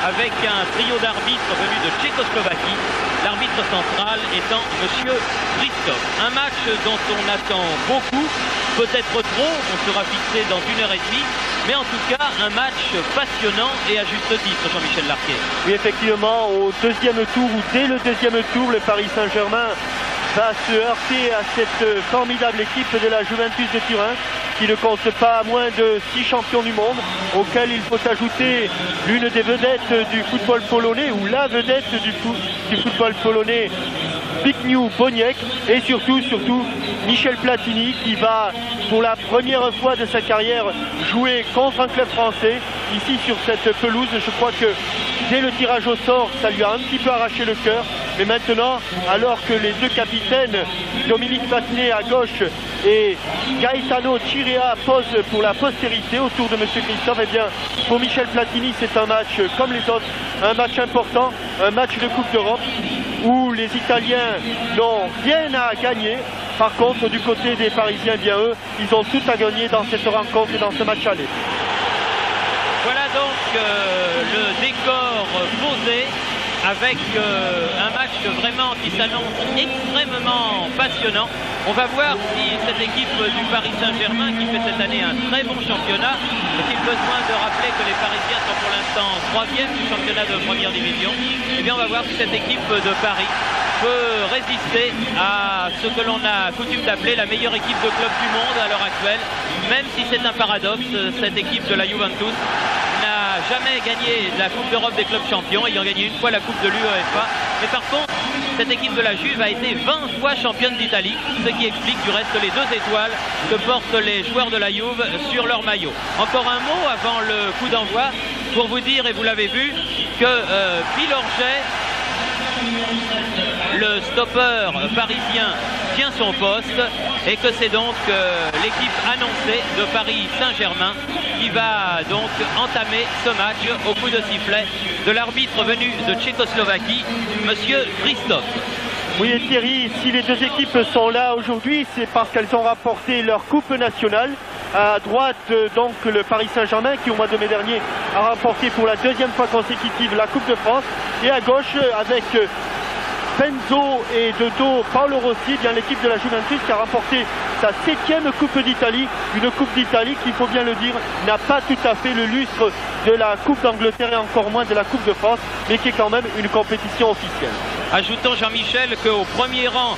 avec un trio d'arbitres venus de Tchécoslovaquie, l'arbitre central étant Monsieur Christophe. Un match dont on attend beaucoup, peut-être trop, on sera fixé dans 1h30, mais en tout cas un match passionnant et à juste titre, Jean-Michel Larquet. Oui, effectivement, au deuxième tour, ou dès le deuxième tour, le Paris Saint-Germain va se heurter à cette formidable équipe de la Juventus de Turin, qui ne compte pas moins de 6 champions du monde, auquel il faut ajouter l'une des vedettes du football polonais, ou la vedette du football polonais, Zbigniew Boniek, et surtout Michel Platini, qui va pour la première fois de sa carrière jouer contre un club français ici sur cette pelouse. Je crois que dès le tirage au sort, ça lui a un petit peu arraché le cœur, mais maintenant, alors que les deux capitaines, Dominique Massenet à gauche et Gaetano Chirea, posent pour la postérité autour de M. Christophe, eh bien pour Michel Platini, c'est un match comme les autres, un match important, un match de Coupe d'Europe où les Italiens n'ont rien à gagner. Par contre, du côté des Parisiens, bien eux, ils ont tout à gagner dans cette rencontre et dans ce match aller. Voilà donc le décor posé avec un match vraiment qui s'annonce extrêmement passionnant. On va voir si cette équipe du Paris Saint-Germain, qui fait cette année un très bon championnat, est-il besoin de rappeler que les Parisiens sont pour l'instant 3e du championnat de première division? Eh bien, on va voir si cette équipe de Paris peut résister à ce que l'on a coutume d'appeler la meilleure équipe de club du monde à l'heure actuelle, même si c'est un paradoxe, cette équipe de la Juventus n'a jamais gagné la Coupe d'Europe des clubs champions, ayant gagné une fois la Coupe de l'UEFA. Mais par contre, cette équipe de la Juve a été 20 fois championne d'Italie, ce qui explique du reste les 2 étoiles que portent les joueurs de la Juve sur leur maillot. Encore un mot avant le coup d'envoi pour vous dire, et vous l'avez vu, que Pilorget, le stopper parisien, tient son poste et que c'est donc l'équipe annoncée de Paris Saint-Germain qui va donc entamer ce match au coup de sifflet de l'arbitre venu de Tchécoslovaquie, Monsieur Christophe. Oui, et Thierry, si les deux équipes sont là aujourd'hui, c'est parce qu'elles ont remporté leur Coupe nationale. À droite, donc, le Paris Saint-Germain, qui au mois de mai dernier a remporté pour la 2e fois consécutive la Coupe de France. Et à gauche, avec Benzo et de dos Paolo Rossi, bien l'équipe de la Juventus qui a remporté sa 7e Coupe d'Italie, une Coupe d'Italie qui, il faut bien le dire, n'a pas tout à fait le lustre de la Coupe d'Angleterre et encore moins de la Coupe de France, mais qui est quand même une compétition officielle. Ajoutons, Jean-Michel, qu'au premier rang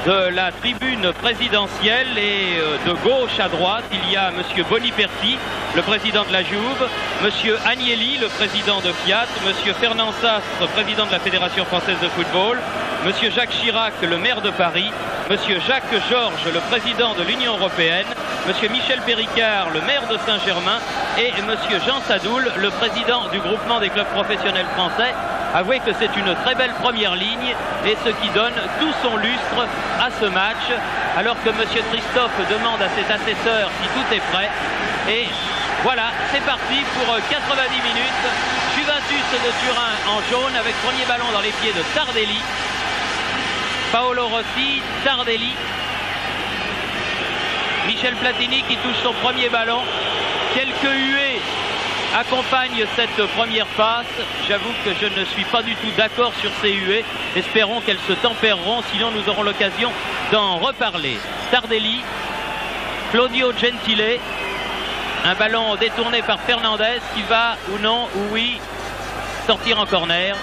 de la tribune présidentielle et de gauche à droite, il y a M. Boniperti, le président de la Juve, M. Agnelli, le président de Fiat, M. Fernand Sastre, président de la Fédération française de football, M. Jacques Chirac, le maire de Paris, M. Jacques Georges, le président de l'Union européenne, M. Michel Péricard, le maire de Saint-Germain, et M. Jean Sadoul, le président du groupement des clubs professionnels français. Avouez que c'est une très belle première ligne et ce qui donne tout son lustre à ce match, alors que M. Christophe demande à cet assesseur si tout est prêt. Et voilà, c'est parti pour 90 minutes. Juventus de Turin en jaune avec premier ballon dans les pieds de Tardelli. Paolo Rossi, Tardelli. Michel Platini qui touche son premier ballon. Quelques huées accompagnent cette première passe. J'avoue que je ne suis pas du tout d'accord sur ces huées. Espérons qu'elles se tempéreront, sinon nous aurons l'occasion d'en reparler. Tardelli, Claudio Gentile. Un ballon détourné par Fernandez qui va ou non, ou oui, sortir en corner.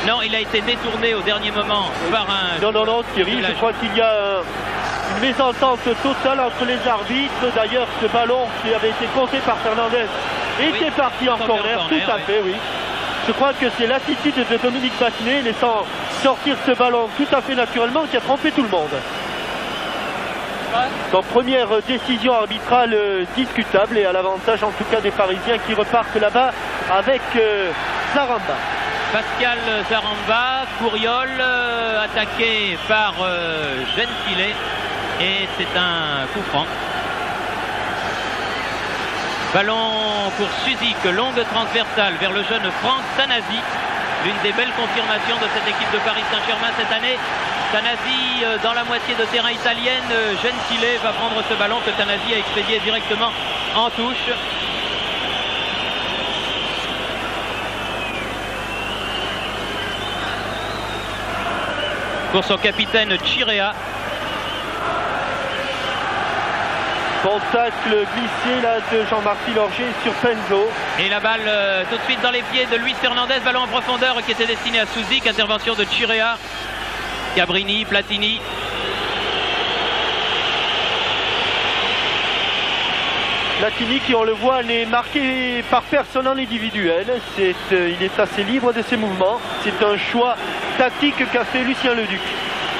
Non, il a été détourné au dernier moment par un... Non, Thierry, je crois qu'il y a une mésentente totale entre les arbitres. D'ailleurs, ce ballon qui avait été compté par Fernandez était parti en corner, tout à fait, oui. Je crois que c'est l'attitude de Dominique Massenet, laissant sortir ce ballon tout à fait naturellement, qui a trompé tout le monde. Donc première décision arbitrale discutable et à l'avantage en tout cas des Parisiens qui repartent là-bas avec Zaramba. Pascal Zaramba, Couriol, attaqué par Gentile et c'est un coup franc. Ballon pour Suzik, longue transversale vers le jeune Franck Tanasi, l'une des belles confirmations de cette équipe de Paris Saint-Germain cette année. Tanasi dans la moitié de terrain italienne, Gentile va prendre ce ballon que Tanasi a expédié directement en touche. pour son capitaine Chirea. Bon tacle glissé là de Jean-Marc Pilorget sur Penzo. Et la balle tout de suite dans les pieds de Luis Fernandez, ballon en profondeur qui était destiné à Souzik, intervention de Chirea, Cabrini, Platini. Platini qui, on le voit, n'est marqué par personne en individuel. Il est assez libre de ses mouvements. C'est un choix tactique qu'a fait Lucien Leduc.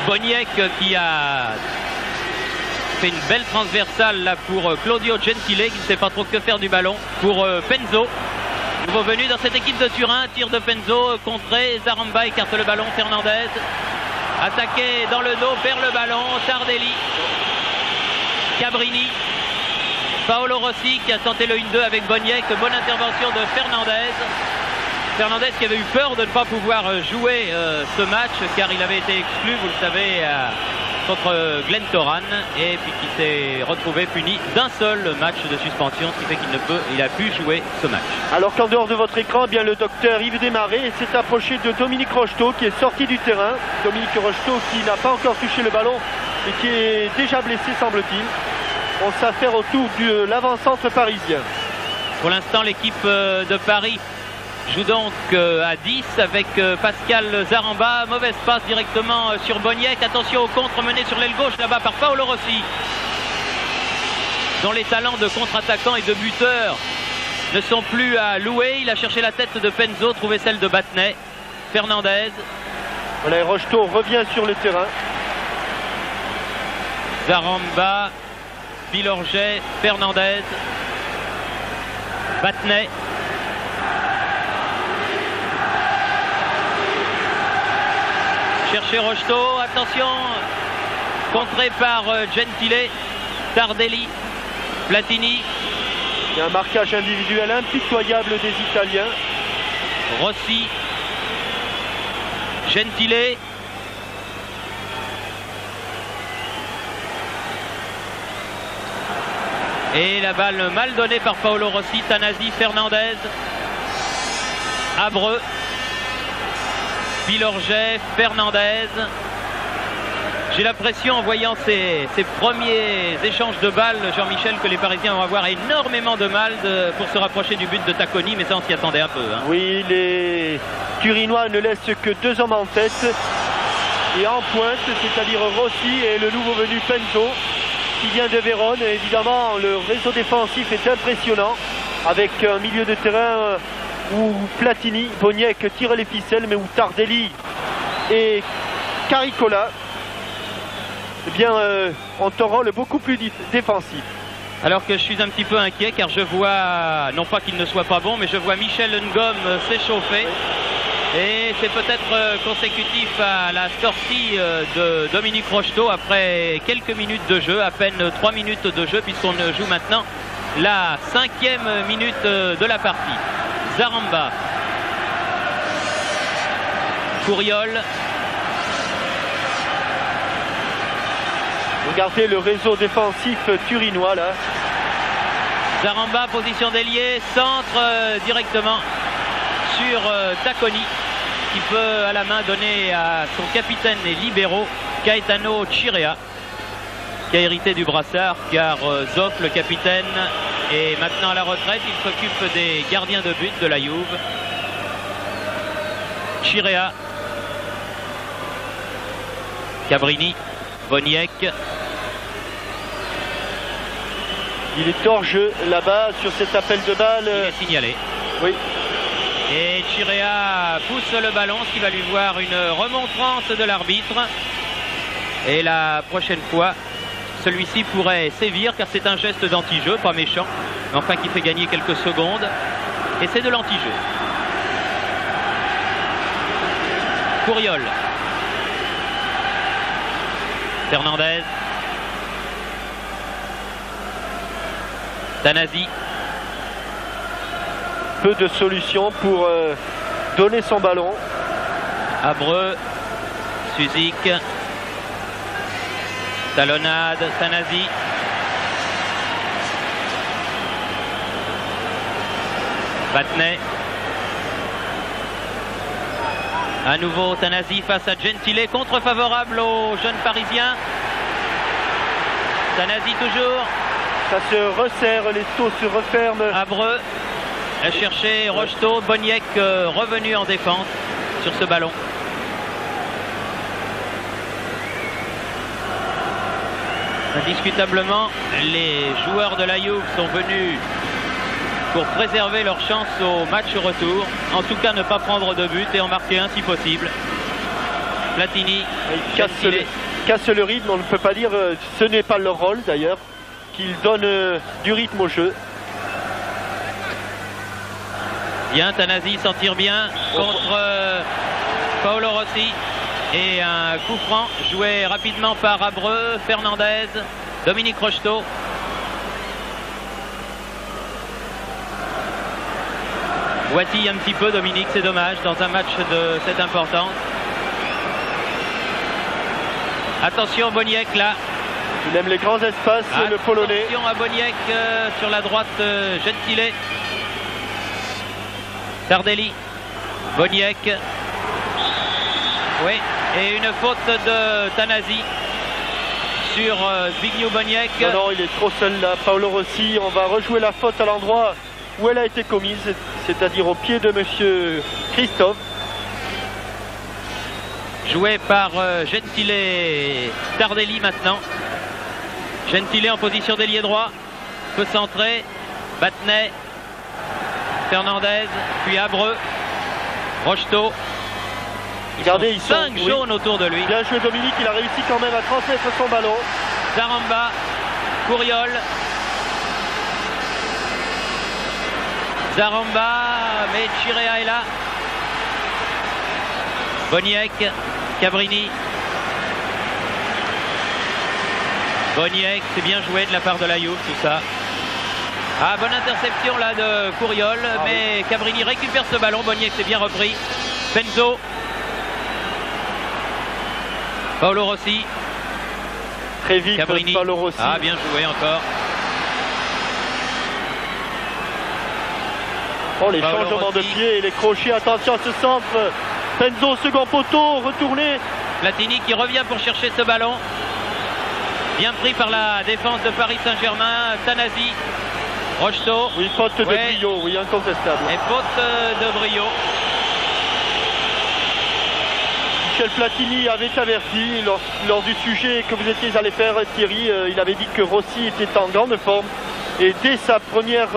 Boniek qui a fait une belle transversale là pour Claudio Gentile qui ne sait pas trop que faire du ballon. Pour Penzo, nouveau venu dans cette équipe de Turin. Tir de Penzo, contré, Zaramba écarte le ballon, Fernandez attaqué dans le dos, perd le ballon, Tardelli, Cabrini, Paolo Rossi qui a tenté le 1-2 avec Boniek. Bonne intervention de Fernandez. Fernandez qui avait eu peur de ne pas pouvoir jouer ce match car il avait été exclu, vous le savez, contre Glen Toran, et puis qui s'est retrouvé puni d'un seul match de suspension, ce qui fait qu'il a pu jouer ce match. Alors qu'en dehors de votre écran, bien le docteur Yves Desmarais s'est approché de Dominique Rocheteau qui est sorti du terrain. Dominique Rocheteau qui n'a pas encore touché le ballon et qui est déjà blessé, semble-t-il. On s'affaire autour de l'avant-centre parisien. Pour l'instant, l'équipe de Paris joue donc à 10 avec Pascal Zaramba. Mauvaise passe directement sur Boniek. Attention au contre mené sur l'aile gauche là-bas par Paolo Rossi, dont les talents de contre-attaquant et de buteur ne sont plus à louer. Il a cherché la tête de Penzo, trouvé celle de Battenay. Fernandez. Voilà, Rocheteau revient sur le terrain. Zaramba, Pilorget, Fernandez, Battenay. Chercher Rocheteau, attention, contré par Gentile, Tardelli, Platini. Il y a un marquage individuel impitoyable des Italiens. Rossi, Gentile. Et la balle mal donnée par Paolo Rossi, Tanasi, Fernandez, Abreu, Pilorget, Fernandez. J'ai l'impression, en voyant ces premiers échanges de balles, Jean-Michel, que les Parisiens vont avoir énormément de mal pour se rapprocher du but de Tacconi, mais ça on s'y attendait un peu. Hein. Oui, les Turinois ne laissent que 2 hommes en tête et en pointe, c'est-à-dire Rossi et le nouveau venu Penzo, qui vient de Vérone. Et évidemment, le réseau défensif est impressionnant, avec un milieu de terrain où Platini, Boniek tire les ficelles, mais où Tardelli et Caricola ont un rôle beaucoup plus défensif. Alors que je suis un petit peu inquiet car je vois, non pas qu'il ne soit pas bon, mais je vois Michel Ngom s'échauffer. Et c'est peut-être consécutif à la sortie de Dominique Rocheteau après quelques minutes de jeu, à peine 3 minutes de jeu, puisqu'on joue maintenant la 5e minute de la partie. Zaramba, Couriol. Regardez le réseau défensif turinois là. Zaramba, position d'ailier, centre directement sur Tacconi, qui peut à la main donner à son capitaine et libéraux Gaetano Chirea, qui a hérité du brassard car Zoff, le capitaine, est maintenant à la retraite. Il s'occupe des gardiens de but de la Juve. Chirea, Cabrini, Boniek. Il est hors jeu là-bas sur cet appel de balle. Il est signalé. Oui. Et Chirea pousse le ballon, ce qui va lui voir une remontrance de l'arbitre. Et la prochaine fois, celui-ci pourrait sévir car c'est un geste d'anti-jeu, pas méchant, mais enfin qui fait gagner quelques secondes. Et c'est de l'anti-jeu. Couriol. Fernandez. Tanasi. Peu de solutions pour donner son ballon. Abreu. Suzik. Talonnade. Tanasi. Battenay. À nouveau Tanasi face à Gentile, contre-favorable aux jeunes parisiens. Tanasi toujours. Ça se resserre, les taux se referment. Abreu a cherché Rocheteau, Boniek revenu en défense sur ce ballon. Indiscutablement, les joueurs de la Juve sont venus pour préserver leur chance au match retour. En tout cas, ne pas prendre de but et en marquer un si possible. Platini casse le rythme, on ne peut pas dire, ce n'est pas leur rôle d'ailleurs, qu'ils donnent du rythme au jeu. Bien, Tanasi s'en tire bien contre Paolo Rossi. Et un coup franc joué rapidement par Abreu, Fernandez, Dominique Rocheteau. Boitille un petit peu, Dominique, c'est dommage dans un match de cette importance. Attention Boniek là. Il aime les grands espaces, le Polonais. Attention à Boniek sur la droite, Gentile. Tardelli. Boniek. Oui, et une faute de Tanasi sur Zbigniew Boniek. Non, il est trop seul là, Paolo Rossi. On va rejouer la faute à l'endroit où elle a été commise, c'est-à-dire au pied de monsieur Christophe. Joué par Gentile et Tardelli maintenant. Gentile en position d'ailier droit, peut centrer. Battenet, Fernandez, puis Abreu, Rocheteau. Regardez, ils sont 5 jaunes autour de lui. Bien joué Dominique, il a réussi quand même à transmettre son ballon. Zaramba, Couriol. Zaramba, mais Chirea est là. Boniek, Cabrini. Boniek, c'est bien joué de la part de la Juve, tout ça. Ah, bonne interception là de Couriol, mais Cabrini récupère ce ballon. Boniek s'est bien repris. Penzo. Paolo Rossi. Très vite, Cabrini. Paolo Rossi. Ah, bien joué encore. Oh, les Paolo changements Rossi. de pied et les crochets. Attention à ce centre. Penzo, second poteau, retourné. Platini qui revient pour chercher ce ballon. Bien pris par la défense de Paris Saint-Germain. Tanasi. Rocheteau. Oui, faute de Brio, oui, incontestable. Et faute de Brio. Michel Platini avait averti lors du sujet que vous étiez allé faire, Thierry. Il avait dit que Rossi était en grande forme. Et dès sa première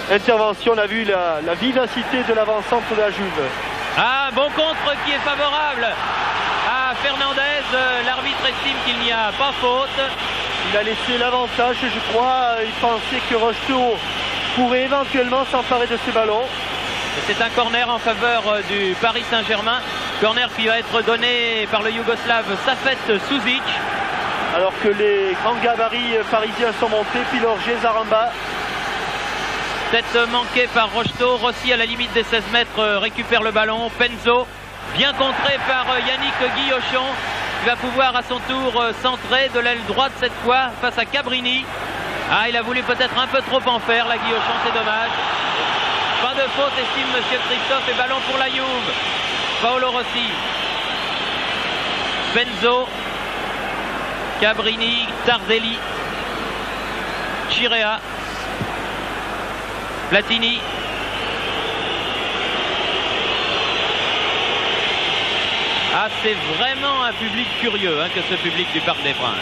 intervention, on a vu la vivacité de l'avant-centre de la Juve. Ah, bon contre qui est favorable à Fernandez. L'arbitre estime qu'il n'y a pas faute. Il a laissé l'avantage, je crois. Il pensait que Rocheteau pourrait éventuellement s'emparer de ce ballon. C'est un corner en faveur du Paris Saint-Germain. Corner qui va être donné par le Yougoslave Safet Suzic. Alors que les grands gabarits parisiens sont montés, puis Lorgé, Zaramba. Tête manquée par Rocheteau. Rossi à la limite des 16 mètres récupère le ballon. Penzo, bien contré par Yannick Guillochon. Il va pouvoir à son tour centrer de l'aile droite cette fois face à Cabrini. Ah, il a voulu peut-être un peu trop en faire, la Guillochon, c'est dommage. Pas de faute, estime monsieur Christophe, et ballon pour la Juve. Paolo Rossi. Penzo. Cabrini, Tardelli. Chirea. Platini. Ah, c'est vraiment un public curieux que ce public du Parc des Princes.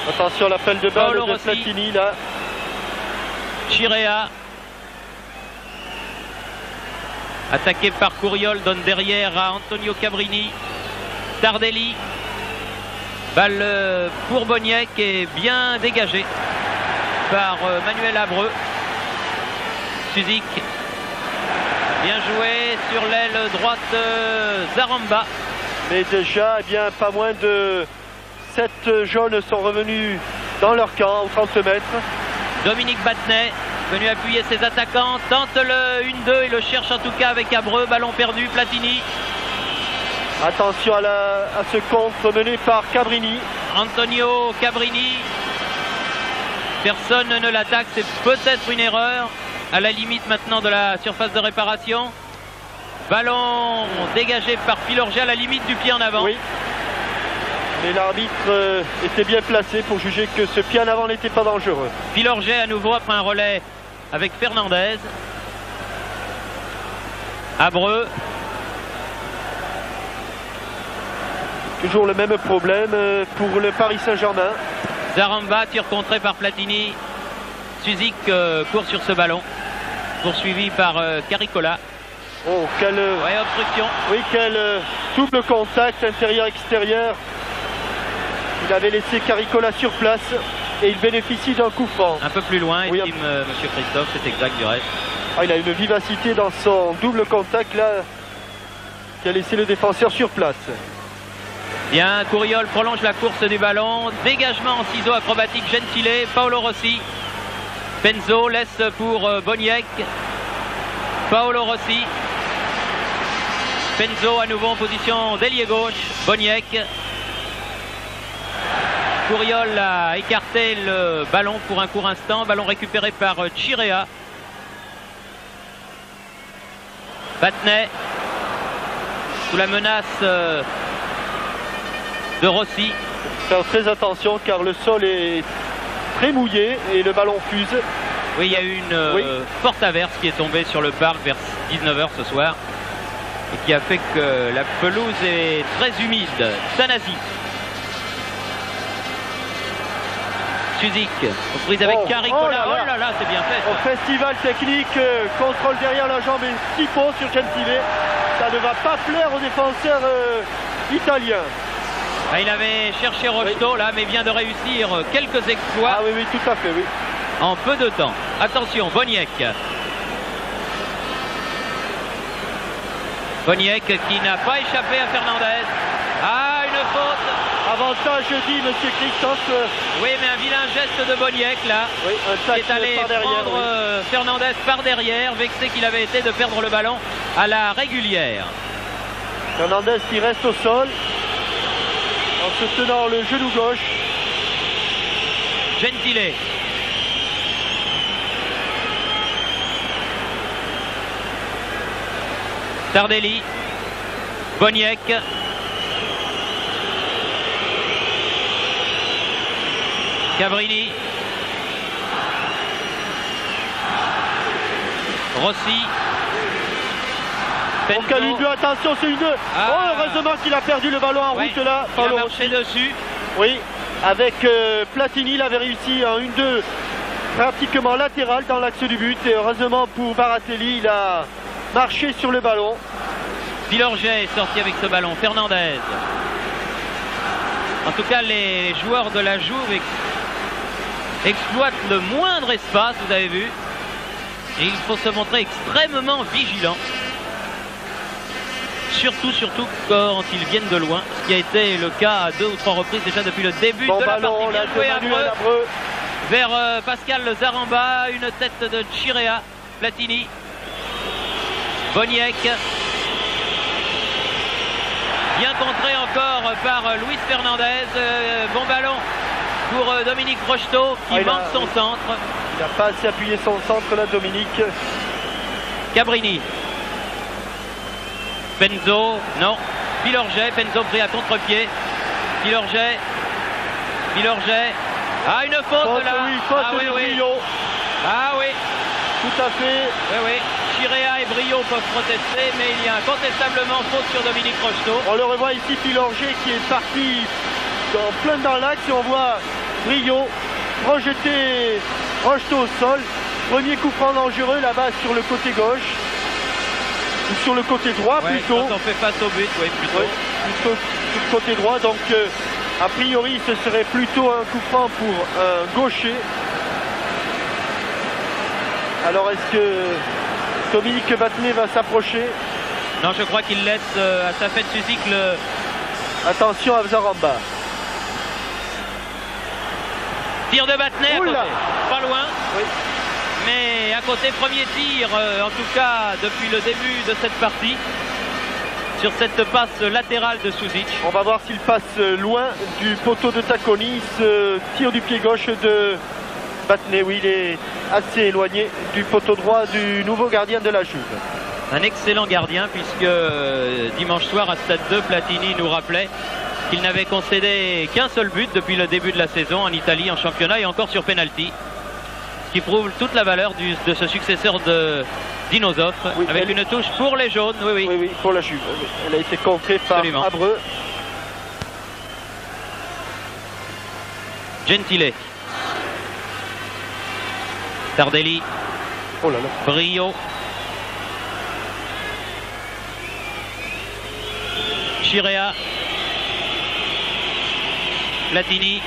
Attention, l'appel de balle de Platini là. Chirea. Attaqué par Couriol, donne derrière à Antonio Cabrini. Tardelli. Balle pour Boniek et bien dégagé par Manuel Abreu. Suzic. Bien joué sur l'aile droite Zaramba. Mais déjà, eh bien, pas moins de 7 jaunes sont revenus dans leur camp aux 30 mètres. Dominique Battenet, venu appuyer ses attaquants, tente le 1-2, il le cherche en tout cas avec Abreu, ballon perdu, Platini. Attention à ce contre mené par Cabrini. Antonio Cabrini. Personne ne l'attaque, c'est peut-être une erreur. À la limite maintenant de la surface de réparation. Ballon dégagé par Pilorget à la limite du pied en avant. Oui. Mais l'arbitre était bien placé pour juger que ce pied en avant n'était pas dangereux. Pilorget à nouveau après un relais avec Fernandez. Abreu. Toujours le même problème pour le Paris Saint-Germain. Zaramba, tir contré par Platini. Suzik court sur ce ballon. Poursuivi par Caricola. Oh, quelle obstruction. Oui, quel double contact intérieur-extérieur. Il avait laissé Caricola sur place et il bénéficie d'un coup franc. Un peu plus loin, oui, estime Monsieur Christophe, c'est exact du reste. Ah, il a une vivacité dans son double contact là qui a laissé le défenseur sur place. Bien, Couriol prolonge la course du ballon. Dégagement en ciseaux acrobatique Gentile. Paolo Rossi. Penzo laisse pour Boniek. Paolo Rossi. Penzo à nouveau en position d'ailier gauche. Boniek. Couriol a écarté le ballon pour un court instant. Ballon récupéré par Chirea. Battenet. Sous la menace de Rossi. Faire très attention car le sol est très mouillé et le ballon fuse. Oui, il y a eu une forte averse qui est tombée sur le parc vers 19 h ce soir et qui a fait que la pelouse est très humide. Sanasi. Suzik, aux prises avec Caricola. Oh là là, c'est bien fait. Au festival technique, contrôle derrière la jambe et 6 pots sur Gentile. Ça ne va pas plaire aux défenseurs italiens. Ah, il avait cherché Rocheteau là, mais vient de réussir quelques exploits. Ah oui, oui, tout à fait, oui. En peu de temps. Attention, Boniek. Boniek qui n'a pas échappé à Fernandez. Ah, une faute. Avantage, dit Monsieur Christophe. Oui, mais un vilain geste de Boniek là. Oui, un qui est allé par derrière, prendre Fernandez par derrière, vexé qu'il avait été de perdre le ballon à la régulière. Fernandez qui reste au sol en se tenant le genou gauche. Gentile. Tardelli. Boniek. Cabrini. Rossi. Au Calibio, attention, c'est une... Ah. Oh, heureusement qu'il a perdu le ballon en route là. Il a marché dessus. Oui, avec Platini, il avait réussi en 1-2 pratiquement latéral dans l'axe du but. Et heureusement pour Baratelli, il a marché sur le ballon. Pilorget est sorti avec ce ballon. Fernandez. En tout cas, les joueurs de la Juve exploitent le moindre espace, vous avez vu. Et il faut se montrer extrêmement vigilant. Surtout quand ils viennent de loin, ce qui a été le cas à 2 ou 3 reprises déjà depuis le début de la partie. Bien joué Abreu vers Pascal Zaramba, une tête de Chirea. Platini. Boniek. Bien contré encore par Luis Fernandez. Bon ballon pour Dominique Rocheteau qui manque son centre. Il n'a pas assez appuyé son centre là, Dominique. Cabrini. Penzo, non. Pilorget, Penzo pris à contre-pied. Pilorget. Ah, une faute là. Oui, faute de Brio. Ah oui. Tout à fait. Oui. Chirea et Brio peuvent protester, mais il y a incontestablement faute sur Dominique Rocheteau. On le revoit ici, Pilorget qui est parti plein dans l'axe et on voit Brio rejeter Rocheteau au sol. Premier coup franc dangereux là-bas sur le côté gauche. Ou sur le côté droit plutôt. Quand on fait face au but, plutôt. Ouais, plutôt sur le côté droit, donc a priori ce serait plutôt un coup franc pour un gaucher. Alors est-ce que Dominique Battenet va s'approcher? Non, je crois qu'il laisse à sa fête Suzik le... Attention à Zaramba. Tir de Battenet à côté. Pas loin. Oui. Mais à côté, premier tir, en tout cas depuis le début de cette partie, sur cette passe latérale de Suzik. On va voir s'il passe loin du poteau de Tacconi. Ce tir du pied gauche de Battenet, oui, il est assez éloigné du poteau droit du nouveau gardien de la Juve. un excellent gardien, puisque dimanche soir à Stade 2, Platini nous rappelait qu'il n'avait concédé qu'un seul but depuis le début de la saison en Italie, en championnat, et encore sur penalty. Ce qui prouve toute la valeur de ce successeur de Dino Zoff, oui, avec une touche pour les jaunes. Oui, oui, pour la Juve. Elle a été contrée par Abreu. Gentile. Tardelli. Oh là là. Brio. Chirea. Platini.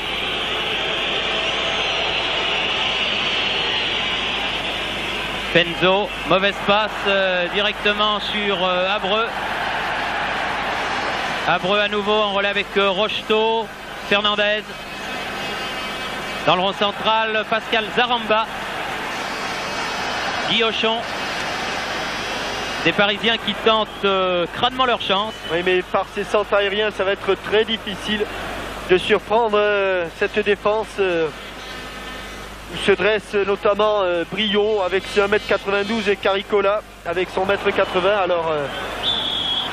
Penzo, mauvaise passe directement sur Abreu. Abreu à nouveau en relais avec Rocheteau. Fernandez. Dans le rond central, Pascal Zaramba. Guy Auchon. Des Parisiens qui tentent crânement leur chance. Oui, mais par ces centres aériens, ça va être très difficile de surprendre cette défense. Où se dresse notamment Brio avec ses 1m92 et Caricola avec son 1m80. Alors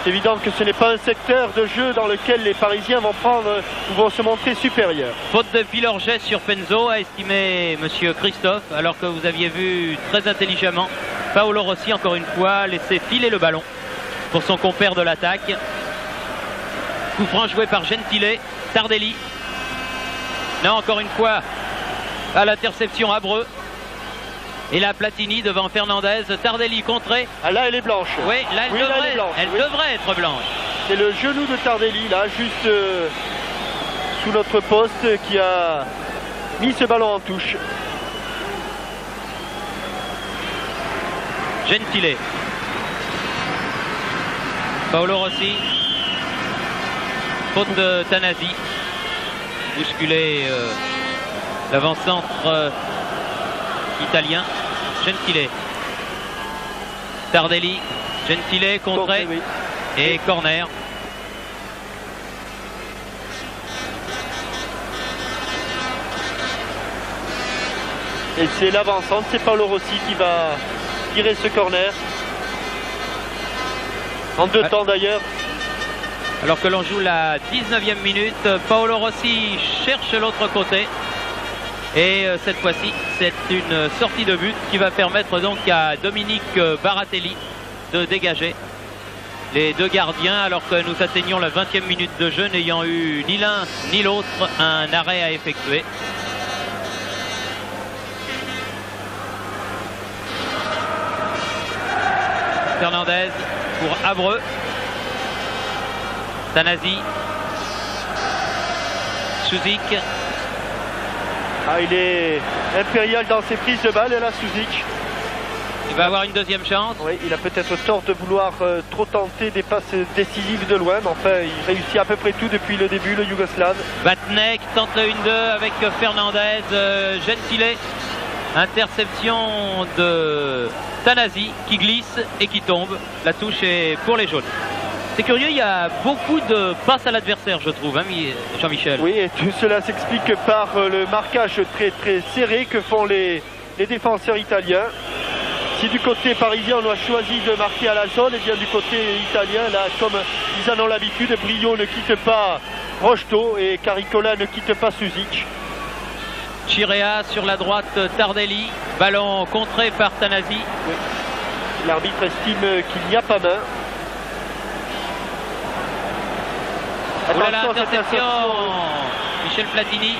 c'est évident que ce n'est pas un secteur de jeu dans lequel les Parisiens vont se montrer supérieurs. Faute de Pilorget sur Penzo, a estimé monsieur Christophe, alors que vous aviez vu très intelligemment Paolo Rossi encore une fois laisser filer le ballon pour son compère de l'attaque. Coup franc joué par Gentile. Tardelli. Non, encore une fois à l'interception Abreu. Et là Platini devant Fernandez. Tardelli contré. Ah, là elle est blanche. Oui, là elle devrait être blanche. C'est le genou de Tardelli là, juste sous notre poste, qui a mis ce ballon en touche. Gentile. Paolo Rossi. Faute de Tanasi. Bousculé l'avant-centre italien. Gentile. Tardelli. Gentile contré. Oui. Et corner. Et c'est l'avant-centre, c'est Paolo Rossi qui va tirer ce corner. En deux temps d'ailleurs. Alors que l'on joue la 19e minute, Paolo Rossi cherche l'autre côté. Et cette fois-ci, c'est une sortie de but qui va permettre donc à Dominique Baratelli de dégager les deux gardiens, alors que nous atteignons la 20e minute de jeu, n'ayant eu ni l'un ni l'autre un arrêt à effectuer. Fernandez pour Abreu. Tanasi. Suzik. Ah, il est impérial dans ses prises de balles, là, Suzik. Il va avoir une deuxième chance. Oui, il a peut-être tort de vouloir trop tenter des passes décisives de loin, mais enfin, il réussit à peu près tout depuis le début, le Yougoslave. Vatnek tente le 1-2 avec Fernandez. Gentile. Interception de Tanasi qui glisse et qui tombe. La touche est pour les jaunes. C'est curieux, il y a beaucoup de passes à l'adversaire, je trouve, hein, Jean-Michel. Oui, et tout cela s'explique par le marquage très très serré que font les défenseurs italiens. Si du côté parisien on a choisi de marquer à la zone, et bien du côté italien, là, comme ils en ont l'habitude, Brio ne quitte pas Rocheteau et Caricola ne quitte pas Suzik. Chirea sur la droite, Tardelli, ballon contré par Tanasi. Oui. L'arbitre estime qu'il n'y a pas main. Oulala, interception, Michel Platini.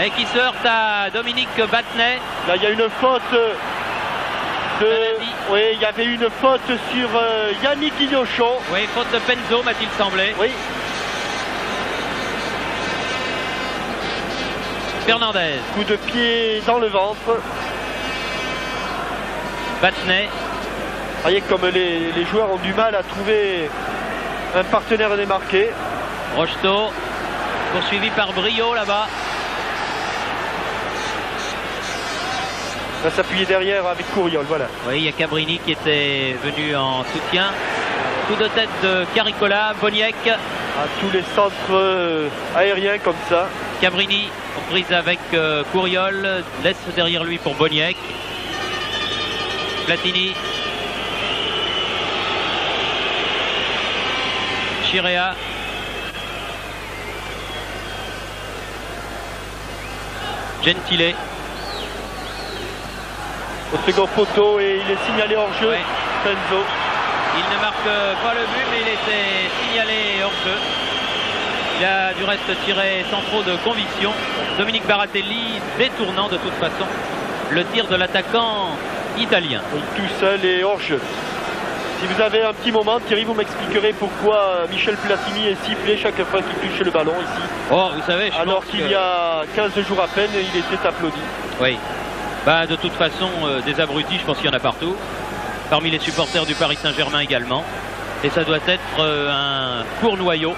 Et qui se heurte à Dominique Battenet. Là, il y a une faute oui, il y avait une faute sur Yannick Guillochon. Oui, faute de Penzo, m'a-t-il semblé. Oui. Fernandez. Coup de pied dans le ventre. Battenet. Vous voyez comme les joueurs ont du mal à trouver un partenaire démarqué. Rocheteau, poursuivi par Brio là-bas. Va s'appuyer derrière avec Couriol, voilà. Oui, il y a Cabrini qui était venu en soutien. Coup de tête de Caricola, Boniek. À tous les centres aériens comme ça. Cabrini en prise avec Couriol, laisse derrière lui pour Boniek. Platini. Chirea. Gentile. Au second poteau et il est signalé hors jeu. Ouais. Penzo. Il ne marque pas le but, mais il était signalé hors jeu. Il a du reste tiré sans trop de conviction. Dominique Baratelli détournant de toute façon le tir de l'attaquant italien. Et tout seul et hors jeu. Si vous avez un petit moment, Thierry, vous m'expliquerez pourquoi Michel Platini est sifflé chaque fois qu'il touche le ballon ici. Oh, vous savez, alors qu'il y a 15 jours à peine, il était applaudi. Oui. Bah, de toute façon, des abrutis, je pense qu'il y en a partout. Parmi les supporters du Paris Saint-Germain également. Et ça doit être un court noyau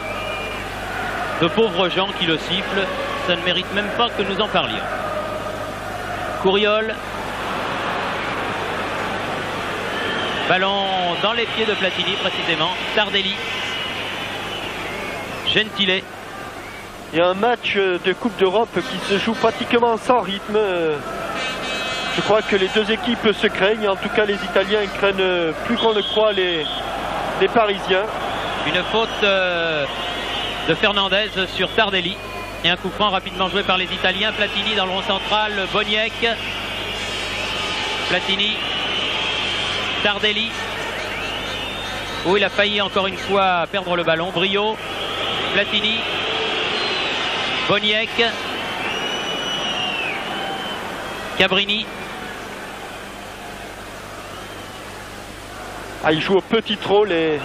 de pauvres gens qui le sifflent. Ça ne mérite même pas que nous en parlions. Couriol. Ballon dans les pieds de Platini précisément. Tardelli. Gentile. Il y a un match de Coupe d'Europe qui se joue pratiquement sans rythme. Je crois que les deux équipes se craignent. En tout cas, les Italiens craignent plus qu'on le croit les Parisiens. Une faute de Fernandez sur Tardelli. Et un coup franc rapidement joué par les Italiens. Platini dans le rond central. Boniek. Platini. Tardelli. Oh, il a failli encore une fois perdre le ballon. Brio. Platini. Boniek. Cabrini. Ah, ils jouent au petit trot les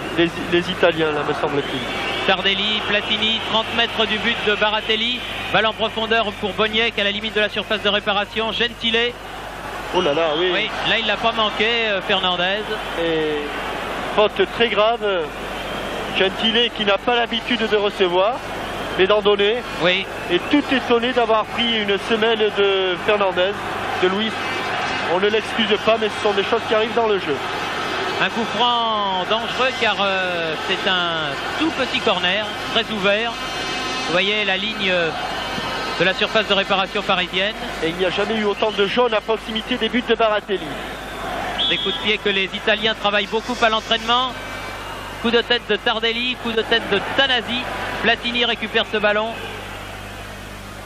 Italiens, là, me semble-t-il. Tardelli, Platini, 30 mètres du but de Baratelli. Balle en profondeur pour Boniek à la limite de la surface de réparation. Gentile. Oh là là, oui. Oui, là il l'a pas manqué, Fernandez. Et faute très grave. Gentile qui n'a pas l'habitude de recevoir, mais d'en donner. Oui. Et tout étonné d'avoir pris une semelle de Fernandez, de Luis. On ne l'excuse pas, mais ce sont des choses qui arrivent dans le jeu. Un coup franc dangereux car c'est un tout petit corner, très ouvert. Vous voyez la ligne de la surface de réparation parisienne. Et il n'y a jamais eu autant de jaunes à proximité des buts de Baratelli. Des coups de pied que les Italiens travaillent beaucoup à l'entraînement. Coup de tête de Tardelli, coup de tête de Tanasi. Platini récupère ce ballon.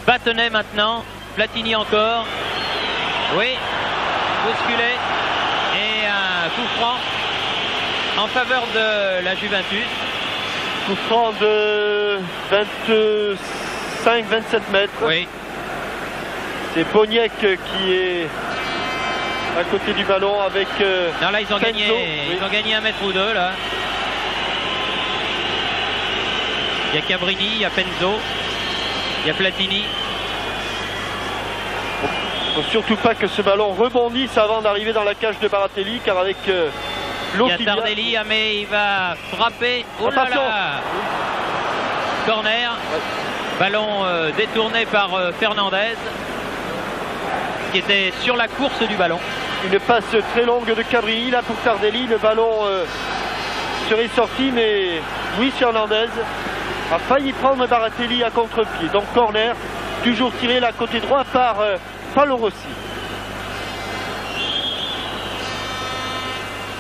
Battenet maintenant. Platini encore. Oui, bousculé. Et un coup franc en faveur de la Juventus. Coup franc de 25-27 mètres. Oui. C'est Boniek qui est à côté du ballon avec non, là ils ont gagné, oui. ils ont gagné un mètre ou deux là. Il y a Cabrini, il y a Penzo, il y a Platini. Il ne faut surtout pas que ce ballon rebondisse avant d'arriver dans la cage de Baratelli, car avec il y a Tardelli, mais il va frapper. Oh là là. Corner. Ouais. Ballon détourné par Fernandez, qui était sur la course du ballon. Une passe très longue de Cabrini là pour Tardelli. Le ballon serait sorti, mais Luis Fernandez a failli prendre Baratelli à contre-pied. Donc corner, toujours tiré là côté droit par Paolo Rossi.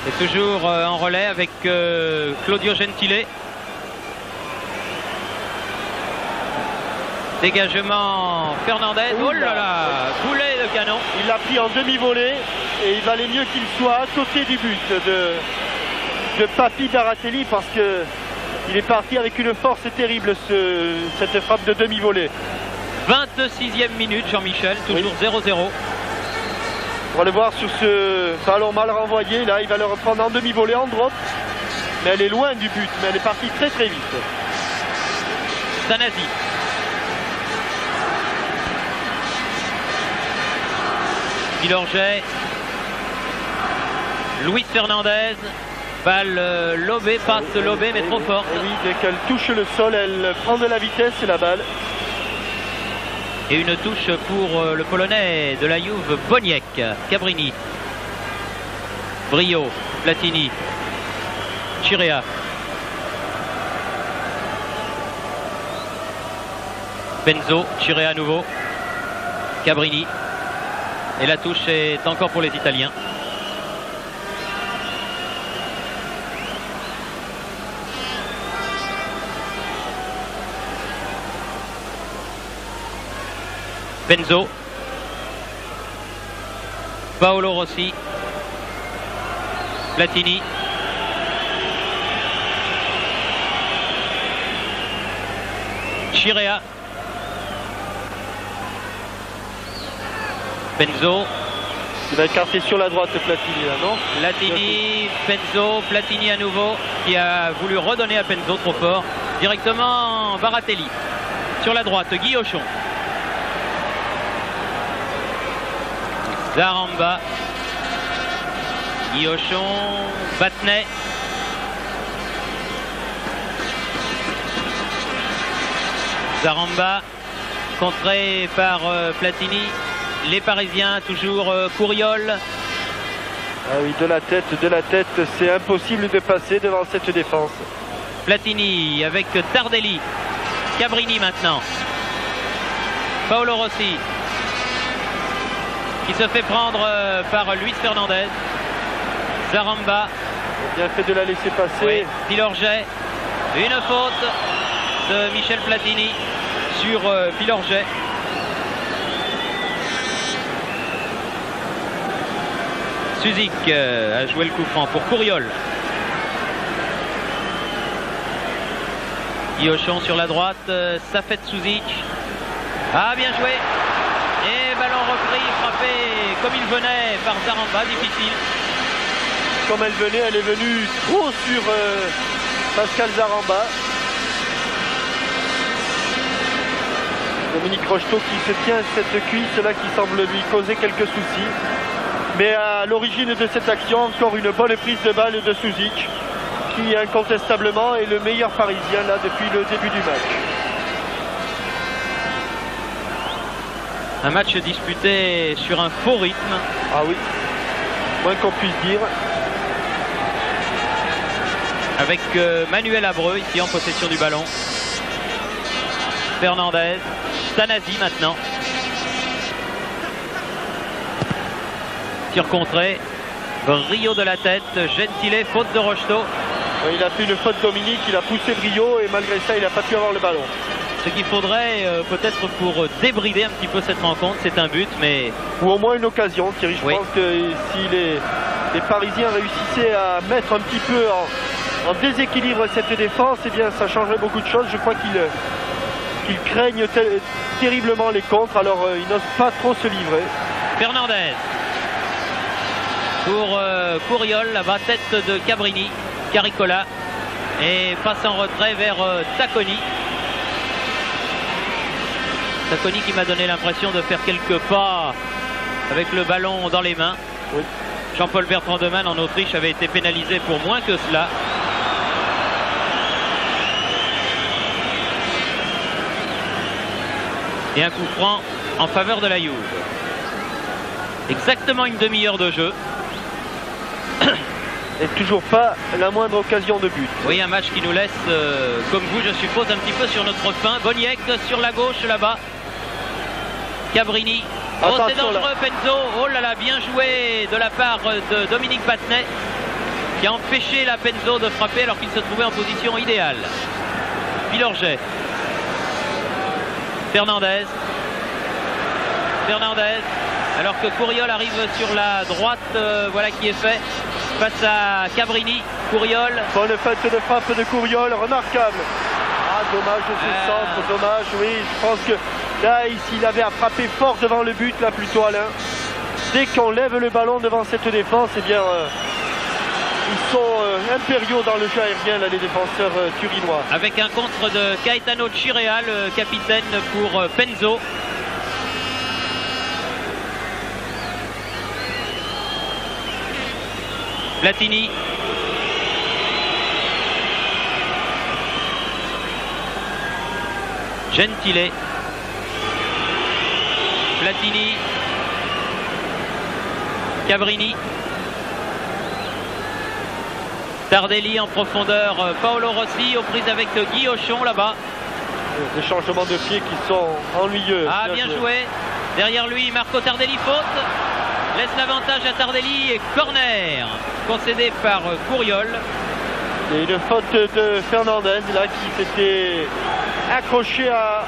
Et toujours en relais avec Claudio Gentile. Dégagement Fernandez. Oh là là, boulet de canon. Il l'a pris en demi-volée et il valait mieux qu'il soit à côté du but de Papi Baratelli, parce que il est parti avec une force terrible cette frappe de demi-volée. 26e minute, Jean-Michel, toujours 0-0. On va le voir sur ce ballon mal renvoyé. Là, il va le reprendre en demi-volée, en drop. Mais elle est loin du but, mais elle est partie très très vite. Tanasi. Milorget. Luis Fernandez. Balle lobée, passe lobée, mais trop forte. Et oui, dès qu'elle touche le sol, elle prend de la vitesse, la balle. Et une touche pour le Polonais de la Juve, Boniek. Cabrini. Brio. Platini. Chirea. Penzo. Chirea à nouveau. Cabrini. Et la touche est encore pour les Italiens. Penzo. Paolo Rossi. Platini. Chirea. Penzo. Il va écarter sur la droite Platini là, non? Platini, Penzo, Platini à nouveau, qui a voulu redonner à Penzo trop fort. Directement Baratelli. Sur la droite, Guillochon. Zaramba. Guillochon, Battenet. Zaramba, contré par Platini. Les Parisiens, toujours Couriol. Ah oui, de la tête, c'est impossible de passer devant cette défense. Platini avec Tardelli. Cabrini maintenant. Paolo Rossi, qui se fait prendre par Luis Fernandez. Zaramba. Bien fait de la laisser passer. Oui. Pilorget. Une faute de Michel Platini sur Pilorget. Suzik a joué le coup franc pour Couriol. Guillochon sur la droite, Safet Suzik. Ah, bien joué. Et ballon repris, frappé comme il venait par Zaramba, difficile. Comme elle venait, elle est venue trop sur Pascal Zaramba. Dominique Rocheteau qui se tient cette cuisse là qui semble lui causer quelques soucis. Mais à l'origine de cette action, encore une bonne prise de balle de Suzik, qui incontestablement est le meilleur parisien là depuis le début du match. Un match disputé sur un faux rythme. Ah oui, moins qu'on puisse dire. Avec Manuel Abreu ici en possession du ballon. Fernandez, Tanasi maintenant. Tir contré, Brio de la tête, Gentile, faute de Rocheteau. Il a fait une faute Dominique, il a poussé Brio et malgré ça il n'a pas pu avoir le ballon. Ce qu'il faudrait peut-être pour débrider un petit peu cette rencontre, c'est un but, mais... Ou au moins une occasion, Thierry. Je pense que si les Parisiens réussissaient à mettre un petit peu en déséquilibre cette défense, eh bien ça changerait beaucoup de choses. Je crois qu'ils craignent terriblement les contres, alors ils n'osent pas trop se livrer. Fernandez. Pour Couriol, là-bas, tête de Cabrini, Caricola, et passe en retrait vers Tacconi. Tacconi qui m'a donné l'impression de faire quelques pas avec le ballon dans les mains. Oui. Jean-Paul Bertrand de Man en Autriche avait été pénalisé pour moins que cela. Et un coup franc en faveur de la Juve. Exactement une demi-heure de jeu. Et toujours pas la moindre occasion de but. Oui, un match qui nous laisse, comme vous, je suppose, un petit peu sur notre faim. Boniek sur la gauche là-bas. Cabrini. Oh, c'est dangereux, là. Penzo. Oh là là, bien joué de la part de Dominique Battenet, qui a empêché la Penzo de frapper alors qu'il se trouvait en position idéale. Pilorget. Fernandez. Alors que Couriol arrive sur la droite, voilà qui est fait. Face à Cabrini, Couriol. Bonne fête de frappe de Couriol, remarquable. Ah, dommage ce centre, dommage, oui. Je pense que là, il avait à frapper fort devant le but, là plutôt Alain. Dès qu'on lève le ballon devant cette défense, eh bien, ils sont impériaux dans le jeu aérien, là, les défenseurs turinois. Avec un contre de Caetano Chirea, le capitaine pour Penzo. Platini. Gentile. Platini. Cabrini. Tardelli en profondeur. Paolo Rossi aux prises avec Guillochon là-bas. Des changements de pied qui sont ennuyeux. Ah, bien joué. Derrière lui, Marco Tardelli, faute. Laisse l'avantage à Tardelli et corner concédé par Couriol. Et une faute de Fernandez là qui s'était accroché à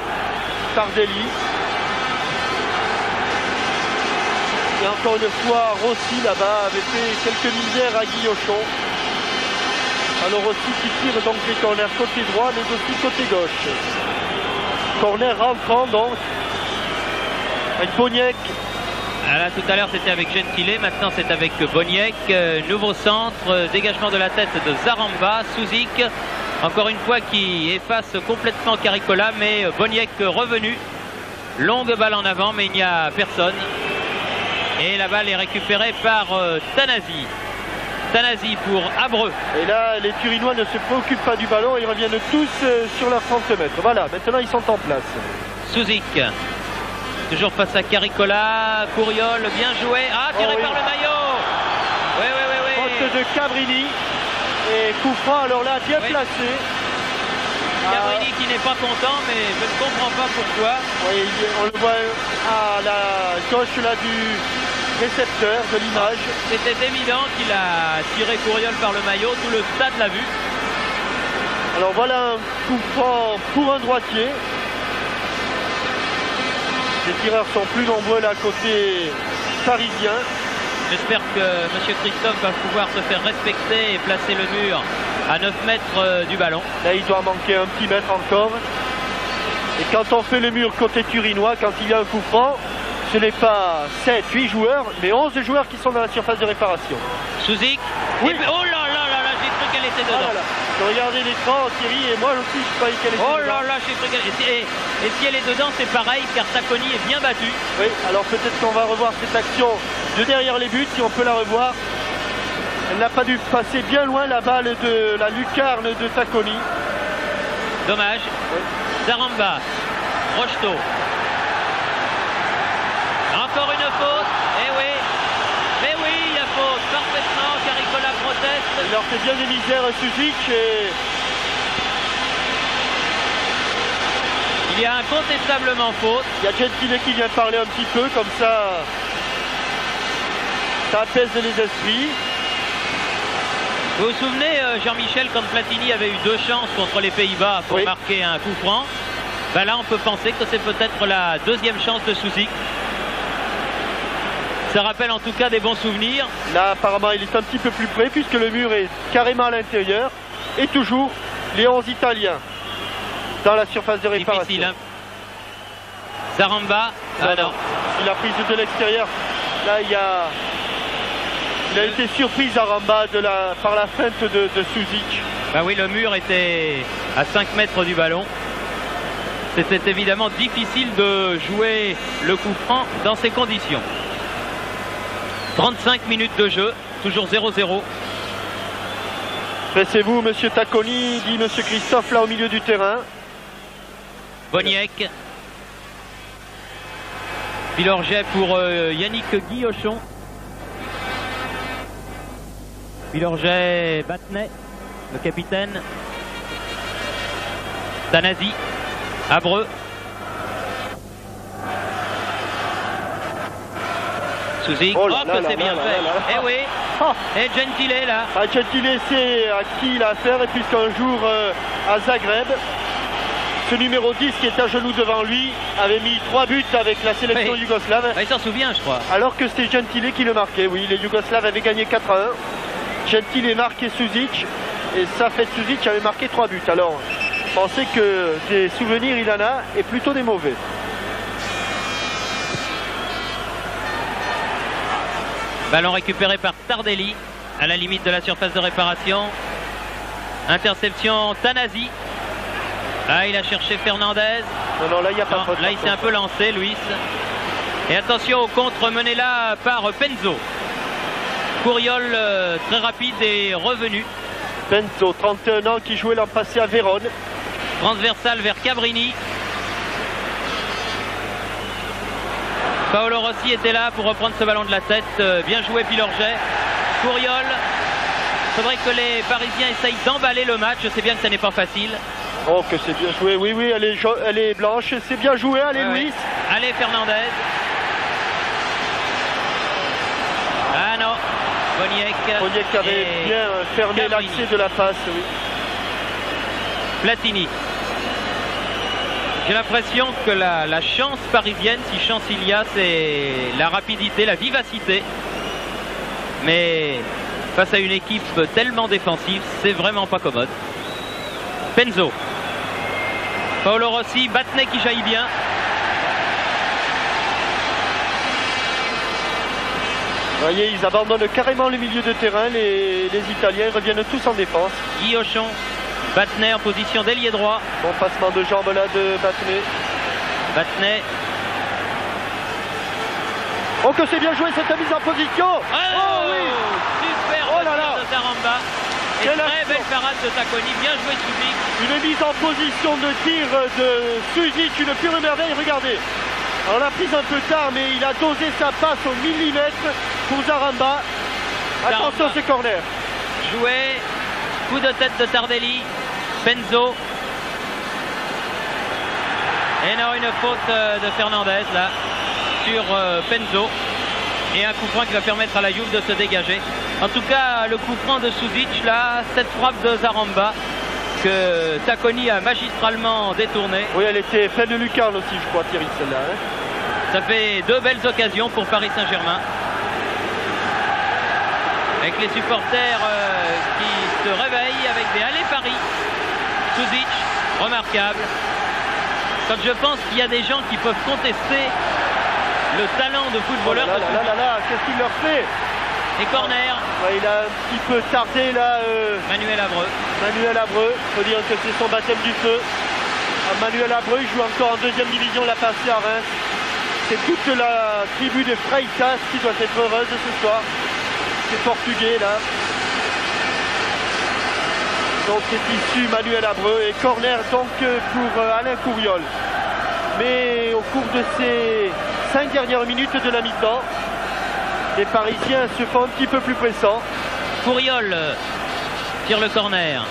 Tardelli. Et encore une fois, Rossi là-bas avait fait quelques misères à Guillochon. Alors Rossi qui tire donc les corners côté droit, mais aussi côté gauche. Corner rentrant donc. Avec Boniek. Là, tout à l'heure c'était avec Gentile, maintenant c'est avec Boniek. Nouveau centre, dégagement de la tête de Zaramba, Souzik. Encore une fois qui efface complètement Caricola, mais Boniek revenu. Longue balle en avant, mais il n'y a personne. Et la balle est récupérée par Tanasi. Tanasi pour Abreu. Et là, les Turinois ne se préoccupent pas du ballon, ils reviennent tous sur leurs 30 mètres. Voilà, maintenant ils sont en place. Souzik. Toujours face à Caricola. Couriol, bien joué. Ah, tiré par le maillot. Oui. Faute de Cabrini. Et coup franc, alors là, bien placé. Cabrini qui n'est pas content, mais je ne comprends pas pourquoi. Oui, on le voit à la gauche là du récepteur de l'image. C'était évident qu'il a tiré Couriol par le maillot, tout le stade l'a vu. Alors voilà un coup franc pour un droitier. Les tireurs sont plus nombreux là côté parisien. J'espère que M. Christophe va pouvoir se faire respecter et placer le mur à 9 mètres du ballon. Là il doit manquer un petit mètre encore. Et quand on fait le mur côté turinois, quand il y a un coup franc, ce n'est pas 7, 8 joueurs, mais 11 joueurs qui sont dans la surface de réparation. Souzik. Oui. Oh là là là là, j'ai cru qu'elle était dedans. Voilà. Regardez l'écran, Thierry, et moi aussi je croyais qu'elle était dedans. Oh là là, j'ai cru qu'elle était... Et si elle est dedans, c'est pareil, car Tacconi est bien battu. Oui, alors peut-être qu'on va revoir cette action de derrière les buts, si on peut la revoir. Elle n'a pas dû passer bien loin la balle de la lucarne de Tacconi. Dommage. Oui. Zaramba. Rocheteau. Encore une faute. Eh oui. Mais oui, il y a faute. Parfaitement. Caricola proteste. Il leur fait bien des misères à Suzic et... Il y a incontestablement faute. Il y a Gentile qui vient parler un petit peu, comme ça apaise les esprits. Vous vous souvenez, Jean-Michel, quand Platini avait eu 2 chances contre les Pays-Bas pour marquer un coup franc, ben là on peut penser que c'est peut-être la 2e chance de Souzik. Ça rappelle en tout cas des bons souvenirs. Là apparemment il est un petit peu plus près puisque le mur est carrément à l'intérieur. Et toujours les 11 Italiens dans la surface de réparation. Difficile, hein. Zaramba. Non. Il a pris de l'extérieur. Là il a été surpris Zaramba par la feinte de Souzik. Bah oui, le mur était à 5 mètres du ballon. C'était évidemment difficile de jouer le coup franc dans ces conditions. 35 minutes de jeu, toujours 0-0. Pressez-vous, monsieur Tacconi, dit monsieur Christophe, là au milieu du terrain. Boniek. Pilorget pour Yannick Guillochon. Pilorget, Battenet, le capitaine. Tanasi, Abreu. Souzik. Oh que c'est bien fait. Eh oui. Et Gentile là. Gentile sait à qui il a affaire, et puisqu'un jour à Zagreb, ce numéro 10 qui est à genoux devant lui avait mis 3 buts avec la sélection yougoslave. Il s'en souvient, je crois. Alors que c'était Gentile qui le marquait. Oui, les Yougoslaves avaient gagné 4-1. Gentile marquait Souzik et ça fait Souzik avait marqué 3 buts. Alors, pensez que des souvenirs il en a, et plutôt des mauvais. Ballon récupéré par Tardelli à la limite de la surface de réparation. Interception Tanasi. Ah, il a cherché Fernandez. Non, là il n'y a pas de faute. Là il s'est un peu lancé, Luis. Et attention au contre mené là par Penzo. Couriol très rapide et revenu. Penzo, 31 ans, qui jouait l'an passé à Vérone. Transversal vers Cabrini. Paolo Rossi était là pour reprendre ce ballon de la tête. Bien joué Pilorget. Couriol. Il faudrait que les Parisiens essayent d'emballer le match. Je sais bien que ça n'est pas facile. Oh, que c'est bien joué. Oui, elle est blanche. C'est bien joué. Allez, Luis. Allez, Fernandez. Ah non. Boniek avait bien fermé l'accès de la passe. Oui. Platini. J'ai l'impression que la chance parisienne, si chance il y a, c'est la rapidité, la vivacité. Mais face à une équipe tellement défensive, c'est vraiment pas commode. Penzo. Paolo Rossi, Battenet qui jaillit bien. Vous voyez, ils abandonnent carrément le milieu de terrain. Les Italiens reviennent tous en défense. Guy Auchon, Battenet en position d'ailier droit. Bon passement de jambes là de Battenet. Battenet. Oh que c'est bien joué cette mise en position. Oh oui, super oh là là de Zaramba. Et quelle très action. belle parade de Tacconi, bien joué Subic. Une mise en position de tir de Suzic, une pure merveille, regardez. Alors on l'a prise un peu tard, mais il a dosé sa passe au millimètre pour Zaramba. Attention ce corner. Joué, coup de tête de Tardelli, Penzo. Et non, une faute de Fernandez là, sur Penzo. Et un coup franc qui va permettre à la Juve de se dégager. En tout cas, le coup franc de Suzic, là, cette frappe de Zaramba que Tacconi a magistralement détournée. Oui, elle était pleine de lucarne aussi, je crois, Thierry, celle-là. Hein. Ça fait deux belles occasions pour Paris Saint-Germain. Avec les supporters qui se réveillent avec des allées Paris. Suzic, remarquable. Quand je pense qu'il y a des gens qui peuvent contester le talent de footballeur de Suzic. Qu'est-ce qu'il leur fait? Et corner. Ouais, il a un petit peu tardé là. Manuel Abreu. Manuel Abreu, il faut dire que c'est son baptême du feu. Manuel Abreu, il joue encore en deuxième division, l'a passé à Reims. C'est toute la tribu de Freitas qui doit être heureuse ce soir. C'est portugais là. Donc c'est issu Manuel Abreu et corner donc pour Alain Couriol. Mais au cours de ces 5 dernières minutes de la mi-temps, les Parisiens se font un petit peu plus pressants. Couriol tire le corner.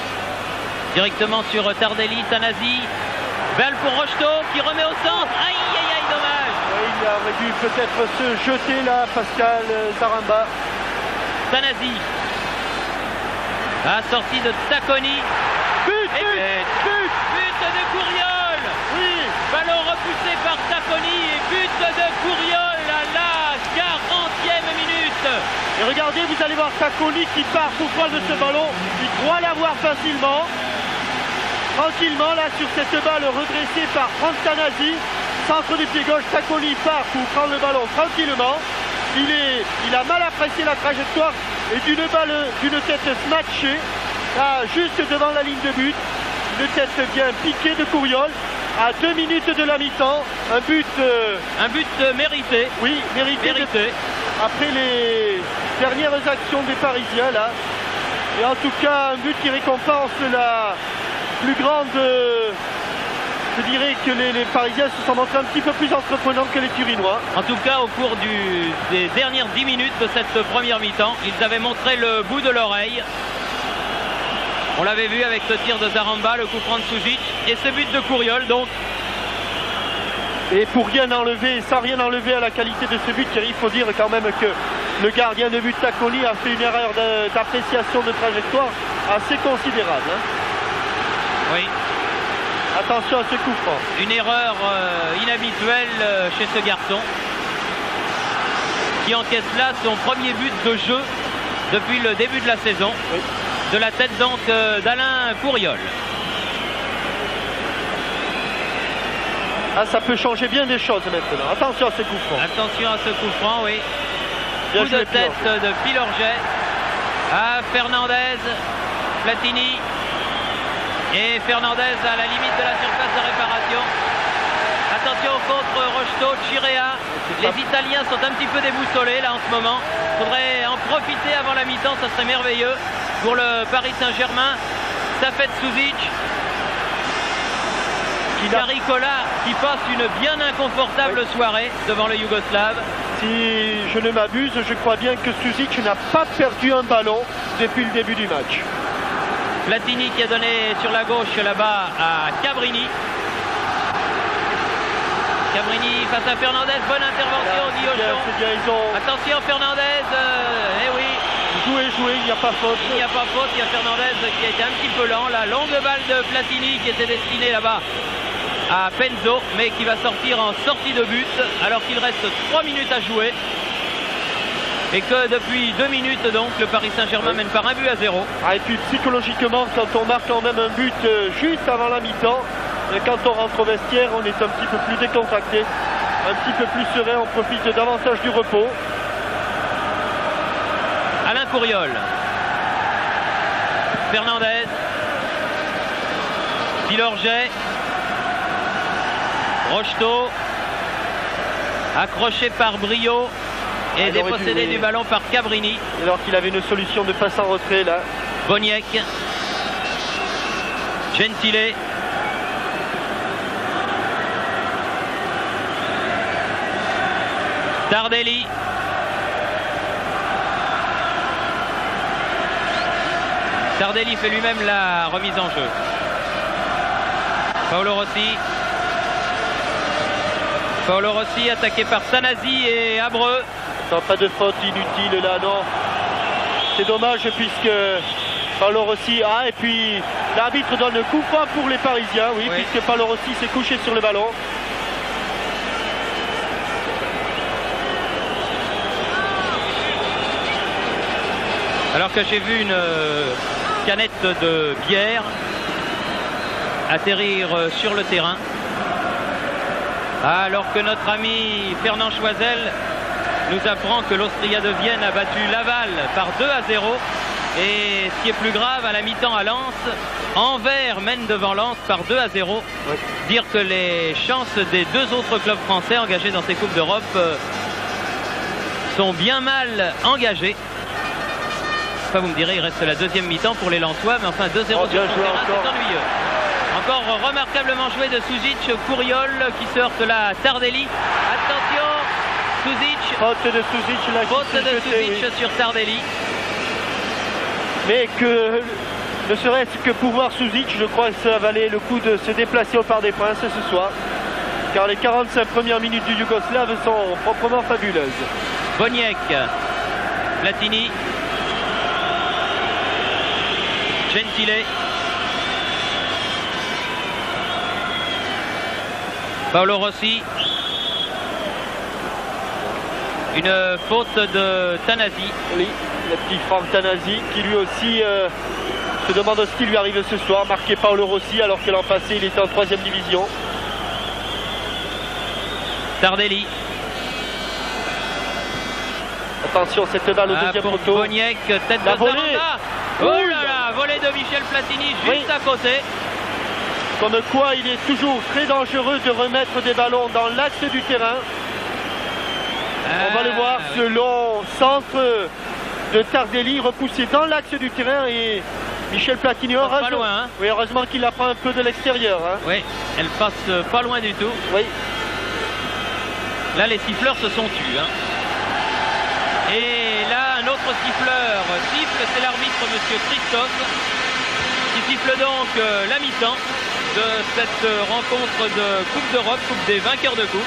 Directement sur Tardelli, Tanasi. Balle pour Rocheteau qui remet au centre. Aïe aïe aïe, dommage. Oui, il aurait dû peut-être se jeter là, Pascal Zaramba. Tanasi. La sortie de Tacconi. But de Couriol. Oui. Ballon repoussé par Tacconi et but de Couriol à la 40e minute. Et regardez, vous allez voir Tacconi qui part pour prendre ce ballon. Il croit l'avoir facilement. Tranquillement, là, sur cette balle redressée par Franck Tanasi. Centre du pied gauche, Tacconi part pour prendre le ballon tranquillement. Il a mal apprécié la trajectoire et d'une tête smatchée, là, juste devant la ligne de but. Une tête bien piquée de Couriol. À 2 minutes de la mi-temps, un but mérité. Oui, mérité. Après les dernières actions des Parisiens là. Et en tout cas, un but qui récompense la plus grande. Je dirais que les Parisiens se sont montrés un petit peu plus entreprenants que les Turinois. En tout cas, au cours des dernières 10 minutes de cette première mi-temps, ils avaient montré le bout de l'oreille. On l'avait vu avec ce tir de Zaramba, le coup franc de Suzic et ce but de Couriol donc. Et pour rien enlever, sans rien enlever à la qualité de ce but, il faut dire quand même que le gardien de but Tacconi a fait une erreur d'appréciation de trajectoire assez considérable. Hein. Oui. Attention à ce coup franc. Une erreur inhabituelle chez ce garçon qui encaisse là son premier but de jeu depuis le début de la saison. Oui. De la tête donc d'Alain Couriol. Ah, ça peut changer bien des choses maintenant. Attention à ce coup franc. Attention à ce coup franc, oui. Bien coup de tête de Pilorget. À Fernandez, Platini. Et Fernandez à la limite de la surface de réparation. Attention contre Rocheteau, Chirea. Les Italiens sont un petit peu déboussolés là en ce moment. Il faudrait en profiter avant la mi-temps, ça serait merveilleux pour le Paris Saint-Germain. Ça fait Suzic. Caricola qui passe une bien inconfortable soirée devant le Yougoslave. Si je ne m'abuse, je crois bien que Suzic n'a pas perdu un ballon depuis le début du match. Platini qui a donné sur la gauche là-bas à Cabrini. Cabrini face à Fernandez, bonne intervention Guy Auchon. Attention Fernandez, eh oui. Joué, il n'y a pas faute. Il n'y a pas faute, il y a Fernandez qui a été un petit peu lent. La longue balle de Platini qui était destinée là-bas à Penzo, mais qui va sortir en sortie de but alors qu'il reste 3 minutes à jouer. Et que depuis 2 minutes donc le Paris Saint-Germain mène par 1-0. Et puis psychologiquement, quand on marque quand même un but juste avant la mi-temps, quand on rentre au vestiaire, on est un petit peu plus décontracté, un petit peu plus serein, on profite davantage du repos. Alain Couriol, Fernandez, Pilorget, Rocheteau, accroché par Brio et dépossédé du ballon par Cabrini. Alors qu'il avait une solution de passe en retrait là. Boniek, Gentile, Tardelli, Tardelli fait lui-même la remise en jeu. Paolo Rossi attaqué par Tanasi et Abreu. Non, pas de faute inutile là, non. C'est dommage puisque Paolo Rossi... Ah, et puis l'arbitre donne le coup franc pour les Parisiens, oui, puisque Paolo Rossi s'est couché sur le ballon. Alors que j'ai vu une canette de bière atterrir sur le terrain. Alors que notre ami Fernand Choisel nous apprend que l'Austria de Vienne a battu Laval par 2-0. Et ce qui est plus grave, à la mi-temps à Lens, Anvers mène devant Lens par 2-0. Dire que les chances des 2 autres clubs français engagés dans ces Coupes d'Europe sont bien mal engagées. Enfin, vous me direz, il reste la deuxième mi-temps pour les Lensois, mais enfin 2-0 sur son terrain, c'est ennuyeux. Encore remarquablement joué de Suzic, Couriol qui se heurte là à Tardelli. Attention, Suzic. Faute de Suzic là. Faute de Suzic sur Tardelli. Mais que, ne serait-ce que pour voir Suzic, je crois que ça valait le coup de se déplacer au Parc des Princes ce soir. Car les 45 premières minutes du Yougoslave sont proprement fabuleuses. Boniek, Platini, Gentile, Paolo Rossi, une faute de Tanasi. Oui, le petit Franck Tanasi qui lui aussi se demande ce qui lui arrive ce soir, marqué Paolo Rossi alors que l'an passé il était en 3e division. Tardelli. Attention, cette balle au deuxième poteau. Boniek, tête de Zamanda. Oh là là, volée de Michel Platini juste à côté. Comme quoi il est toujours très dangereux de remettre des ballons dans l'axe du terrain. On va le voir, ce long centre de Tardelli repoussé dans l'axe du terrain et Michel Platini, pas loin, hein. Oui, heureusement qu'il la prend un peu de l'extérieur. Hein. Oui, elle passe pas loin du tout. Oui. Là, les siffleurs se sont tus. Hein. Et là, un autre siffleur siffle, c'est l'arbitre Monsieur Christophe, qui siffle donc la mi-temps de cette rencontre de Coupe d'Europe, Coupe des vainqueurs de coupe.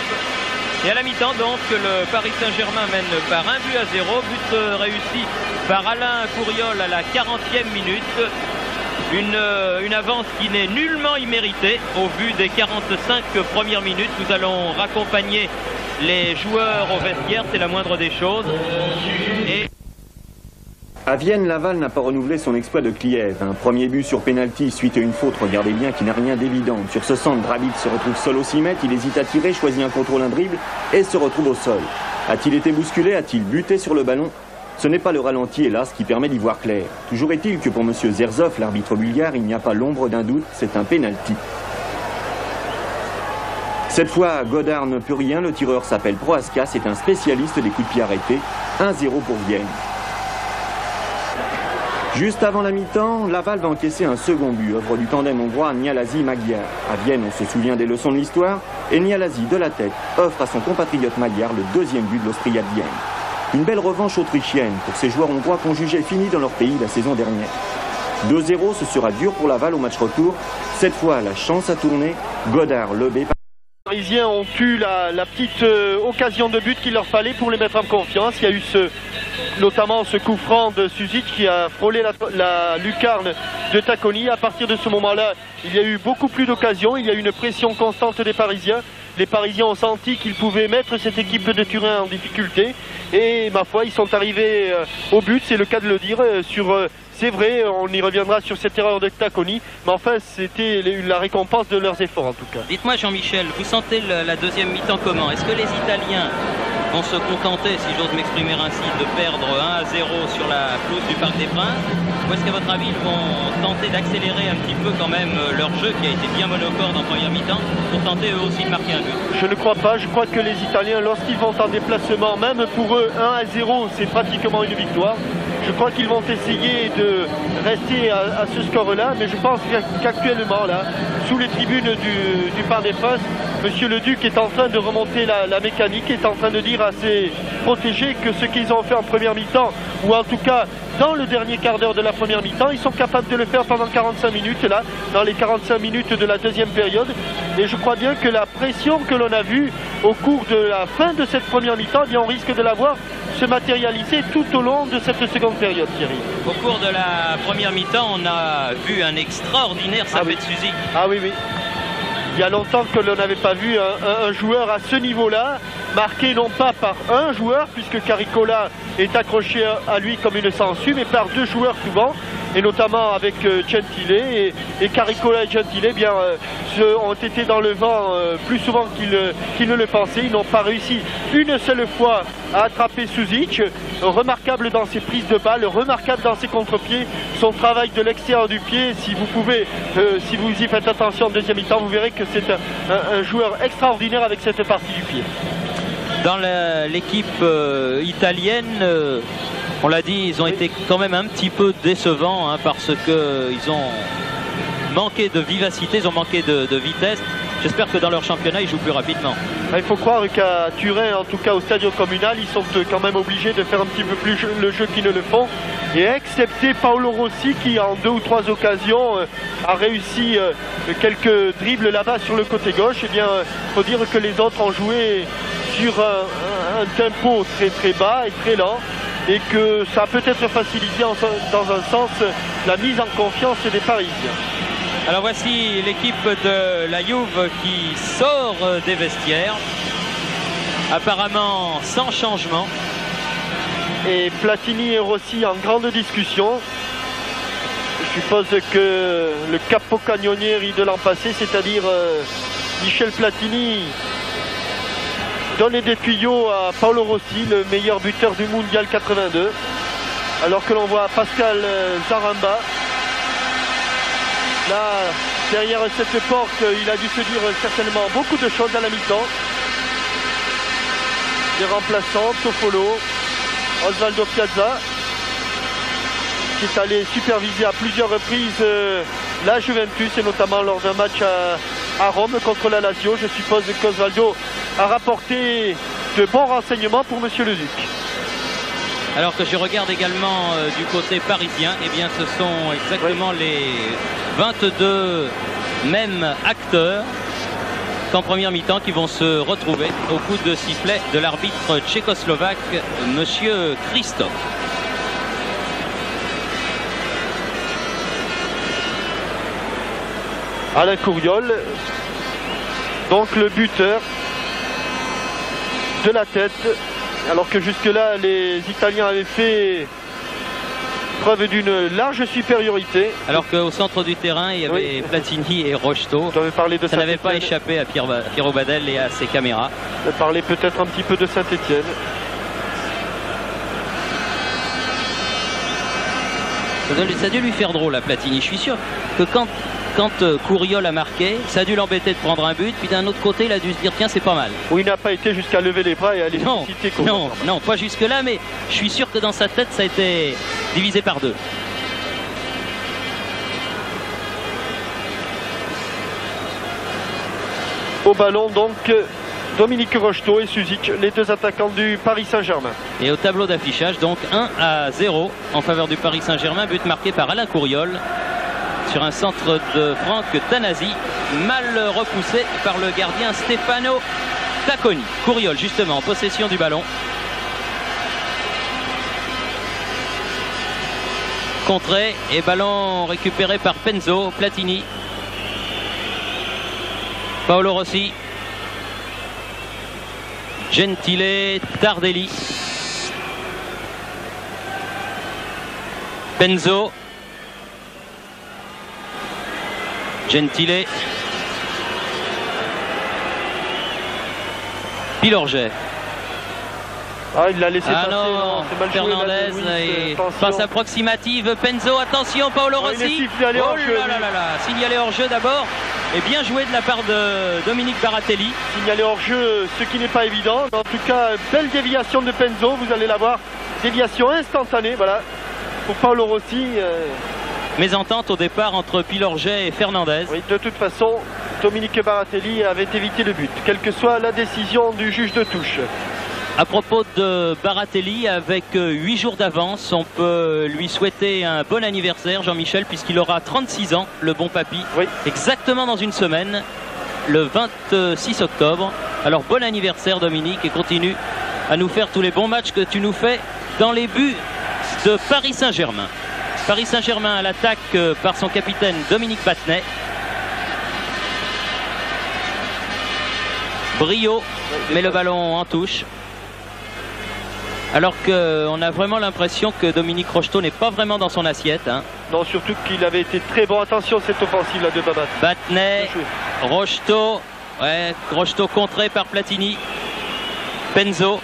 Et à la mi-temps, donc, le Paris Saint-Germain mène par 1-0, but réussi par Alain Couriol à la 40e minute. Une avance qui n'est nullement imméritée au vu des 45 premières minutes. Nous allons raccompagner les joueurs au vestiaire, c'est la moindre des choses. Et... À Vienne, Laval n'a pas renouvelé son exploit de Klieve. Un premier but sur pénalty suite à une faute, regardez bien, qui n'a rien d'évident. Sur ce centre, Drabic se retrouve seul au 6 mètres, il hésite à tirer, choisit un contrôle, un dribble et se retrouve au sol. A-t-il été bousculé? A-t-il buté sur le ballon? Ce n'est pas le ralenti, hélas, qui permet d'y voir clair. Toujours est-il que pour M. Zerzov, l'arbitre bulgare, il n'y a pas l'ombre d'un doute, c'est un pénalty. Cette fois, Godard ne peut rien, le tireur s'appelle Prohaska, c'est un spécialiste des coups de pied arrêtés. 1-0 pour Vienne. Juste avant la mi-temps, Laval va encaisser un second but, œuvre du tandem hongrois Nyálasi-Magyar. À Vienne, on se souvient des leçons de l'histoire, et Nyálasi, de la tête, offre à son compatriote magyar le deuxième but de l'Austria de Vienne. Une belle revanche autrichienne pour ces joueurs hongrois qu'on jugeait finis dans leur pays la saison dernière. 2-0, ce sera dur pour Laval au match retour. Cette fois, la chance a tourné. Godard, Lebé... Les Parisiens ont eu la petite occasion de but qu'il leur fallait pour les mettre en confiance. Il y a eu ce notamment ce coup franc de Suzic qui a frôlé la lucarne de Tacconi. À partir de ce moment-là, il y a eu beaucoup plus d'occasions, il y a eu une pression constante des Parisiens. Les Parisiens ont senti qu'ils pouvaient mettre cette équipe de Turin en difficulté et ma foi, ils sont arrivés au but, c'est le cas de le dire, c'est vrai, on y reviendra sur cette erreur de Tacconi, mais enfin c'était la récompense de leurs efforts en tout cas. Dites-moi Jean-Michel, vous sentez la deuxième mi-temps comment? Est-ce que les Italiens vont se contenter, si j'ose m'exprimer ainsi, de perdre 1-0 sur la pelouse du Parc des Princes? Ou est-ce qu'à votre avis, ils vont tenter d'accélérer un petit peu quand même leur jeu qui a été bien monocorde en première mi-temps pour tenter eux aussi de marquer un but? Je ne crois pas, je crois que les Italiens, lorsqu'ils vont en déplacement, même pour eux, 1-0, c'est pratiquement une victoire. Je crois qu'ils vont essayer de rester à ce score-là, mais je pense qu'actuellement, là, sous les tribunes du Parc des Princes, Monsieur le Duc est en train de remonter la mécanique, est en train de dire à ses protégés que ce qu'ils ont fait en première mi-temps, ou en tout cas dans le dernier quart d'heure de la première mi-temps, ils sont capables de le faire pendant 45 minutes, là, dans les 45 minutes de la deuxième période. Et je crois bien que la pression que l'on a vue au cours de la fin de cette première mi-temps, eh bien, on risque de la voir se matérialiser tout au long de cette seconde période, Thierry. Au cours de la première mi-temps, on a vu un extraordinaire Sapet Suzic. Ah oui, oui. Il y a longtemps que l'on n'avait pas vu un joueur à ce niveau-là, marqué non pas par un joueur, puisque Caricola est accroché à lui comme une sangsue, mais par deux joueurs souvent, et notamment avec Gentile. Et Caricola et Gentile, eh bien, ont été dans le vent plus souvent qu'ils ne le pensaient. Ils n'ont pas réussi une seule fois à attraper Suzic. Remarquable dans ses prises de balles, remarquable dans ses contre-pieds. Son travail de l'extérieur du pied, si vous pouvez, si vous y faites attention en deuxième mi-temps, vous verrez que c'est un joueur extraordinaire avec cette partie du pied. Dans l'équipe italienne, on l'a dit, ils ont été quand même un petit peu décevants hein, parce qu'ils ont manqué de vivacité, ils ont manqué de vitesse. J'espère que dans leur championnat, ils jouent plus rapidement. Il faut croire qu'à Turin, en tout cas au Stadio Communal, ils sont quand même obligés de faire un petit peu plus le jeu qu'ils ne le font. Et excepté Paolo Rossi qui, en 2 ou 3 occasions, a réussi quelques dribbles là-bas sur le côté gauche, eh bien, il faut dire que les autres ont joué sur un tempo très très bas et très lent. Et que ça a peut-être facilité dans un sens la mise en confiance des Parisiens. Alors voici l'équipe de la Juve qui sort des vestiaires, apparemment sans changement. Et Platini et Rossi en grande discussion. Je suppose que le capocannonieri de l'an passé, c'est-à-dire Michel Platini, donne des tuyaux à Paolo Rossi, le meilleur buteur du mondial 82. Alors que l'on voit Pascal Zaramba. Là, derrière cette porte, il a dû se dire certainement beaucoup de choses à la mi-temps. Des remplaçants, Toffolo, Osvaldo Piazza, qui est allé superviser à plusieurs reprises la Juventus, et notamment lors d'un match à Rome contre la Lazio. Je suppose qu'Osvaldo a rapporté de bons renseignements pour Monsieur le Duc. Alors que je regarde également du côté parisien, eh bien ce sont exactement les 22 mêmes acteurs qu'en première mi-temps qui vont se retrouver au coup de sifflet de l'arbitre tchécoslovaque, Monsieur Christophe. Alain Couriol, donc le buteur de la tête, alors que jusque-là les Italiens avaient fait preuve d'une large supériorité. Alors qu'au centre du terrain il y avait Platini et Rocheteau. Ça n'avait pas échappé à Piero Badel et à ses caméras. On parlait peut-être un petit peu de Saint-Etienne. Ça a dû lui faire drôle à Platini. Je suis sûr que quand Couriol a marqué, ça a dû l'embêter de prendre un but, puis d'un autre côté il a dû se dire tiens c'est pas mal. Oui, il n'a pas été jusqu'à lever les bras et aller féliciter Couriol. Non, pas jusque là, mais je suis sûr que dans sa tête ça a été divisé par 2. Au ballon donc Dominique Rocheteau et Suzic, les deux attaquants du Paris Saint-Germain. Et au tableau d'affichage donc 1-0 en faveur du Paris Saint-Germain, but marqué par Alain Couriol sur un centre de Franck Tanasi, mal repoussé par le gardien Stefano Tacconi. Couriol justement en possession du ballon. contrée et ballon récupéré par Penzo, Platini. Paolo Rossi. Gentile, Tardelli. Penzo. Gentile. Pilorget. Ah, il l'a laissé passer. Non, c'est mal joué, Fernandez passe approximative. Penzo, attention, Paolo Rossi. Oh là là là là, signalé hors jeu d'abord. Et bien joué de la part de Dominique Baratelli. Signalé hors jeu, ce qui n'est pas évident. En tout cas, belle déviation de Penzo, vous allez la voir. Déviation instantanée, voilà. Pour Paolo Rossi. Mésentente au départ entre Pilorget et Fernandez. Oui, de toute façon, Dominique Baratelli avait évité le but, quelle que soit la décision du juge de touche. À propos de Baratelli, avec 8 jours d'avance, on peut lui souhaiter un bon anniversaire, Jean-Michel, puisqu'il aura 36 ans, le bon papy. Oui. Exactement dans une semaine, le 26 octobre. Alors bon anniversaire, Dominique, et continue à nous faire tous les bons matchs que tu nous fais dans les buts de Paris Saint-Germain. Paris Saint-Germain à l'attaque par son capitaine Dominique Battenet. Brio met le ballon en touche. Alors qu'on a vraiment l'impression que Dominique Rocheteau n'est pas vraiment dans son assiette. Hein. Non, surtout qu'il avait été très bon. Attention, cette offensive là de Babat. Battenet, Rocheteau. Ouais, Rocheteau contré par Platini. Penzo.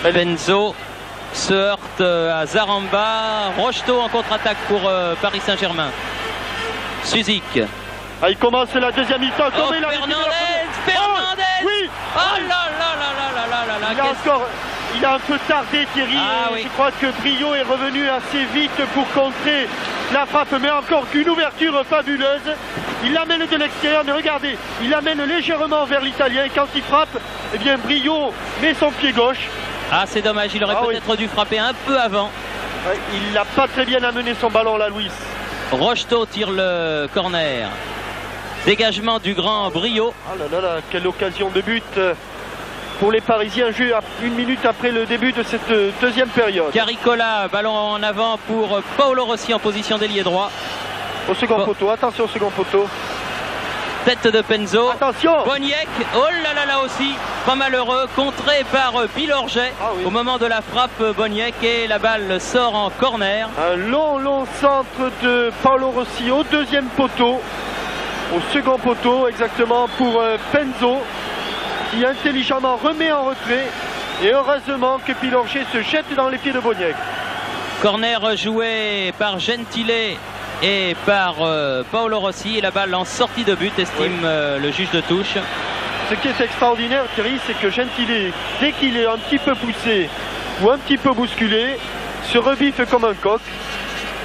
Penzo se heurte à Zaramba. Rocheteau en contre-attaque pour Paris Saint-Germain. Suzik. Ah, il commence la deuxième mi-temps. Oh, Fernandez. Oui. Oh là là là là là là là. Il a un peu tardé, Thierry. Oui. Je crois que Brio est revenu assez vite pour contrer la frappe, mais encore qu'une ouverture fabuleuse. Il l'amène de l'extérieur, mais regardez, il l'amène légèrement vers l'Italien. Et quand il frappe, eh bien Brio met son pied gauche. Ah, c'est dommage, il aurait peut-être dû frapper un peu avant. Il n'a pas très bien amené son ballon là, Louis. Rocheteau tire le corner. Dégagement du grand Brio. Ah là là là, quelle occasion de but pour les Parisiens, jeu à 1 minute après le début de cette deuxième période. Caricola, ballon en avant pour Paolo Rossi en position d'ailier droit. Au second poteau, attention au second poteau. Tête de Penzo. Attention. Boniek, oh là là là aussi, pas malheureux, contré par Pilorget. Au moment de la frappe, Boniek, et la balle sort en corner. Un long centre de Paolo Rossi au deuxième poteau. Au second poteau exactement pour Penzo, qui intelligemment remet en retrait, et heureusement que Pilorget se jette dans les pieds de Boniek. Corner joué par Gentile et par Paolo Rossi, et la balle en sortie de but, estime le juge de touche. Ce qui est extraordinaire, Thierry, c'est que Gentile, dès qu'il est un petit peu poussé ou un petit peu bousculé, se rebiffe comme un coq,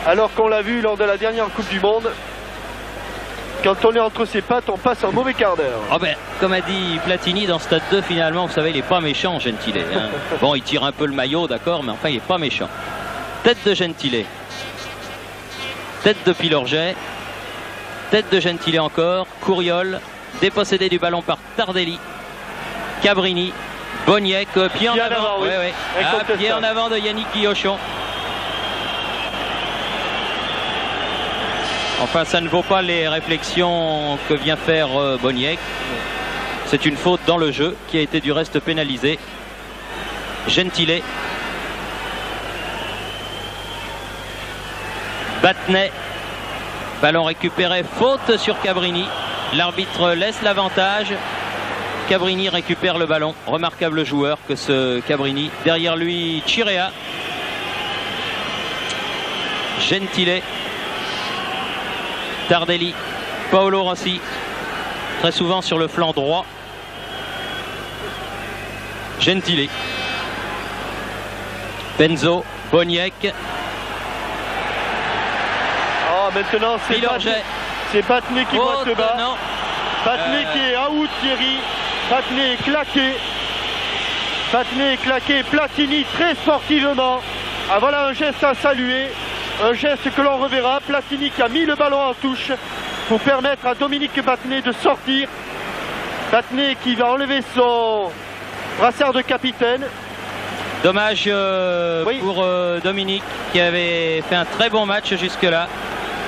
alors qu'on l'a vu lors de la dernière Coupe du Monde. Quand on est entre ses pattes, on passe un mauvais quart d'heure. Oh ben, comme a dit Platini dans Stade 2, finalement, vous savez, il n'est pas méchant, Gentile. Hein. Bon, il tire un peu le maillot, d'accord, mais enfin, il n'est pas méchant. Tête de Gentile. Tête de Pilorget. Tête de Gentile encore. Couriol. Dépossédé du ballon par Tardelli. Cabrini. Boniek. Pied en avant. Pied en avant de Yannick Guillochon. Enfin, ça ne vaut pas les réflexions que vient faire Boniek. C'est une faute dans le jeu qui a été du reste pénalisée. Gentile. Battenet. Ballon récupéré. Faute sur Cabrini. L'arbitre laisse l'avantage. Cabrini récupère le ballon. Remarquable joueur que ce Cabrini. Derrière lui, Chirea. Gentile. Tardelli, Paolo Rossi, très souvent sur le flanc droit. Gentile. Penzo, Boniek. Oh, maintenant c'est Battenet qui voit ce bas. Battenet qui est out, Thierry. Battenet est claqué. Battenet est claqué. Platini très sportivement. Ah, voilà un geste à saluer. Un geste que l'on reverra. Platini qui a mis le ballon en touche pour permettre à Dominique Battenet de sortir. Battenet qui va enlever son brassard de capitaine. Dommage Oui. pour Dominique qui avait fait un très bon match jusque-là.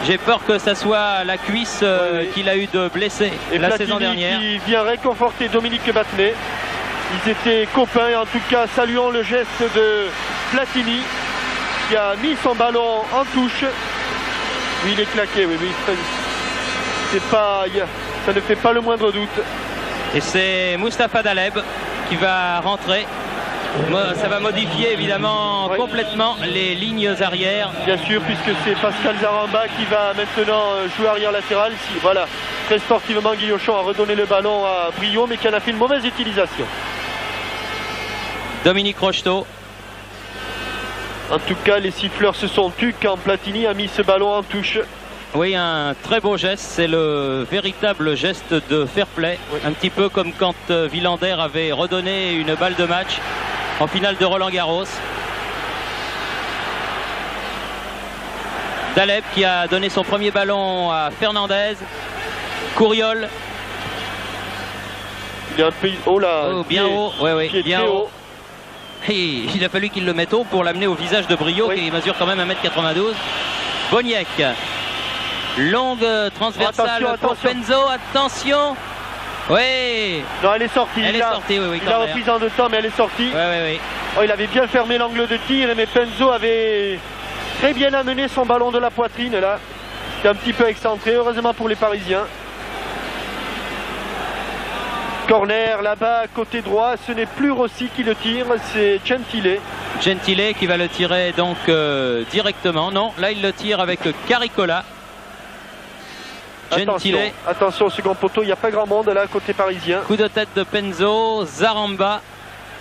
J'ai peur que ça soit la cuisse Oui. qu'il a eu de blessé Et la Platini saison dernière. qui vient réconforter Dominique Battenet. Ils étaient copains et en tout cas saluons le geste de Platini qui a mis son ballon en touche. Oui, il est claqué, oui, c'est pas, ça ne fait pas le moindre doute. Et c'est Mustapha Daleb qui va rentrer. Ça va modifier évidemment Oui. complètement les lignes arrières. Bien sûr, puisque c'est Pascal Zaramba qui va maintenant jouer arrière latéral. Si, voilà, très sportivement, Guillochon a redonné le ballon à Brio, mais qui en a fait une mauvaise utilisation. Dominique Rocheteau. En tout cas, les siffleurs se sont tus quand Platini a mis ce ballon en touche. Oui, un très beau geste, c'est le véritable geste de fair play. Oui. Un petit peu comme quand Villander avait redonné une balle de match en finale de Roland-Garros. Daleb qui a donné son premier ballon à Fernandez. Couriol. Il est un peu haut là. Oh, bien haut, oui, Qui est bien très haut. Et il a fallu qu'il le mette haut pour l'amener au visage de Brio, Oui. qui mesure quand même 1m92. Boniek. Longue transversale Attention, pour Penzo. Attention. Oui. Non, elle est sortie. Elle est sortie, oui, Il a corner. repris en 2 temps, mais elle est sortie. Oui. Oh, il avait bien fermé l'angle de tir, mais Penzo avait très bien amené son ballon de la poitrine là. C'était un petit peu excentré, heureusement pour les Parisiens. Corner là-bas, côté droit, ce n'est plus Rossi qui le tire, c'est Gentile. Gentile qui va le tirer donc directement. Non, là il le tire avec Caricola. Gentile. Attention au second poteau, il n'y a pas grand monde là, côté parisien. Coup de tête de Penzo. Zaramba.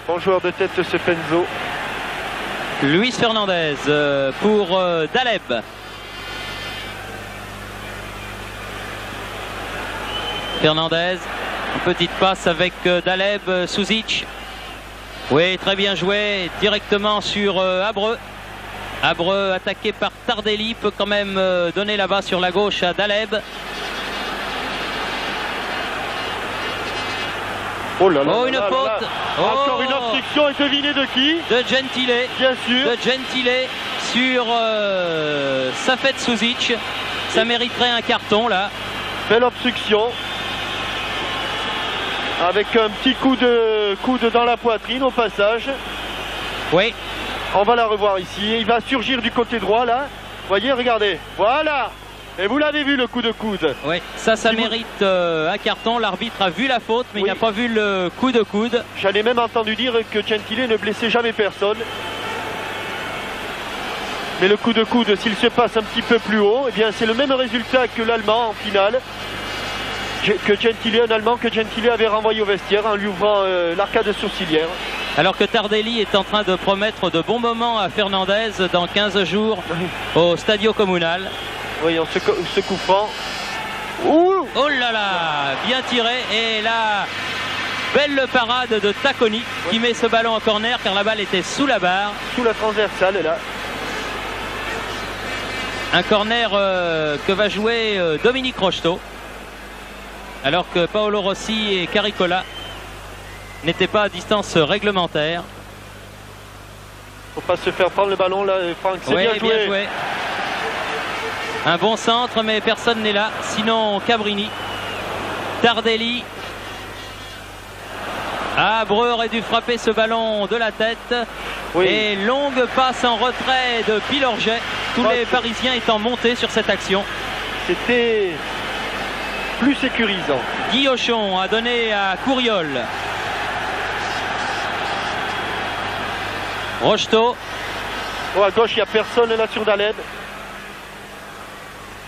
Bon joueur de tête ce Penzo. Luis Fernandez pour Daleb. Fernandez. Une petite passe avec Daleb, Suzic. Oui, très bien joué. Directement sur Abreu. Abreu attaqué par Tardelli. Peut quand même donner là-bas sur la gauche à Daleb. Oh là là. Oh, là une là là faute. là. Oh. Encore une obstruction, et devinez de qui? De Gentile. Bien sûr. De Gentile sur Safet Suzic. Ça mériterait un carton là. Belle obstruction. Avec un petit coup de coude dans la poitrine au passage. Oui. On va la revoir ici. Il va surgir du côté droit là. Voyez, regardez. Voilà. Et vous l'avez vu le coup de coude. Oui, ça Si vous- mérite un carton. L'arbitre a vu la faute, mais Oui. il n'a pas vu le coup de coude. J'en ai même entendu dire que Gentile ne blessait jamais personne. Mais le coup de coude, s'il se passe un petit peu plus haut, eh bien c'est le même résultat que l'Allemand en finale. Un Allemand que Gentile avait renvoyé au vestiaire en lui ouvrant l'arcade sourcilière. Alors que Tardelli est en train de promettre de bons moments à Fernandez dans 15 jours au Stadio Comunal. Voyons ce coup franc. Ouh, Oh là là, bien tiré. Et là, belle parade de Tacconi qui met ce ballon en corner car la balle était sous la barre. sous la transversale là. Un corner que va jouer Dominique Rocheteau. Alors que Paolo Rossi et Caricola n'étaient pas à distance réglementaire. Faut pas se faire prendre le ballon là, Franck. C'est Oui, bien joué. Un bon centre, mais personne n'est là. Sinon, Cabrini. Tardelli. Abreu aurait dû frapper ce ballon de la tête. Oui. Et longue passe en retrait de Pilorget. Tous Ah, les c'est- Parisiens étant montés sur cette action. C'était plus sécurisant. Guillochon a donné à Couriol. Rocheteau. Oh, à gauche, il n'y a personne là sur Daleb.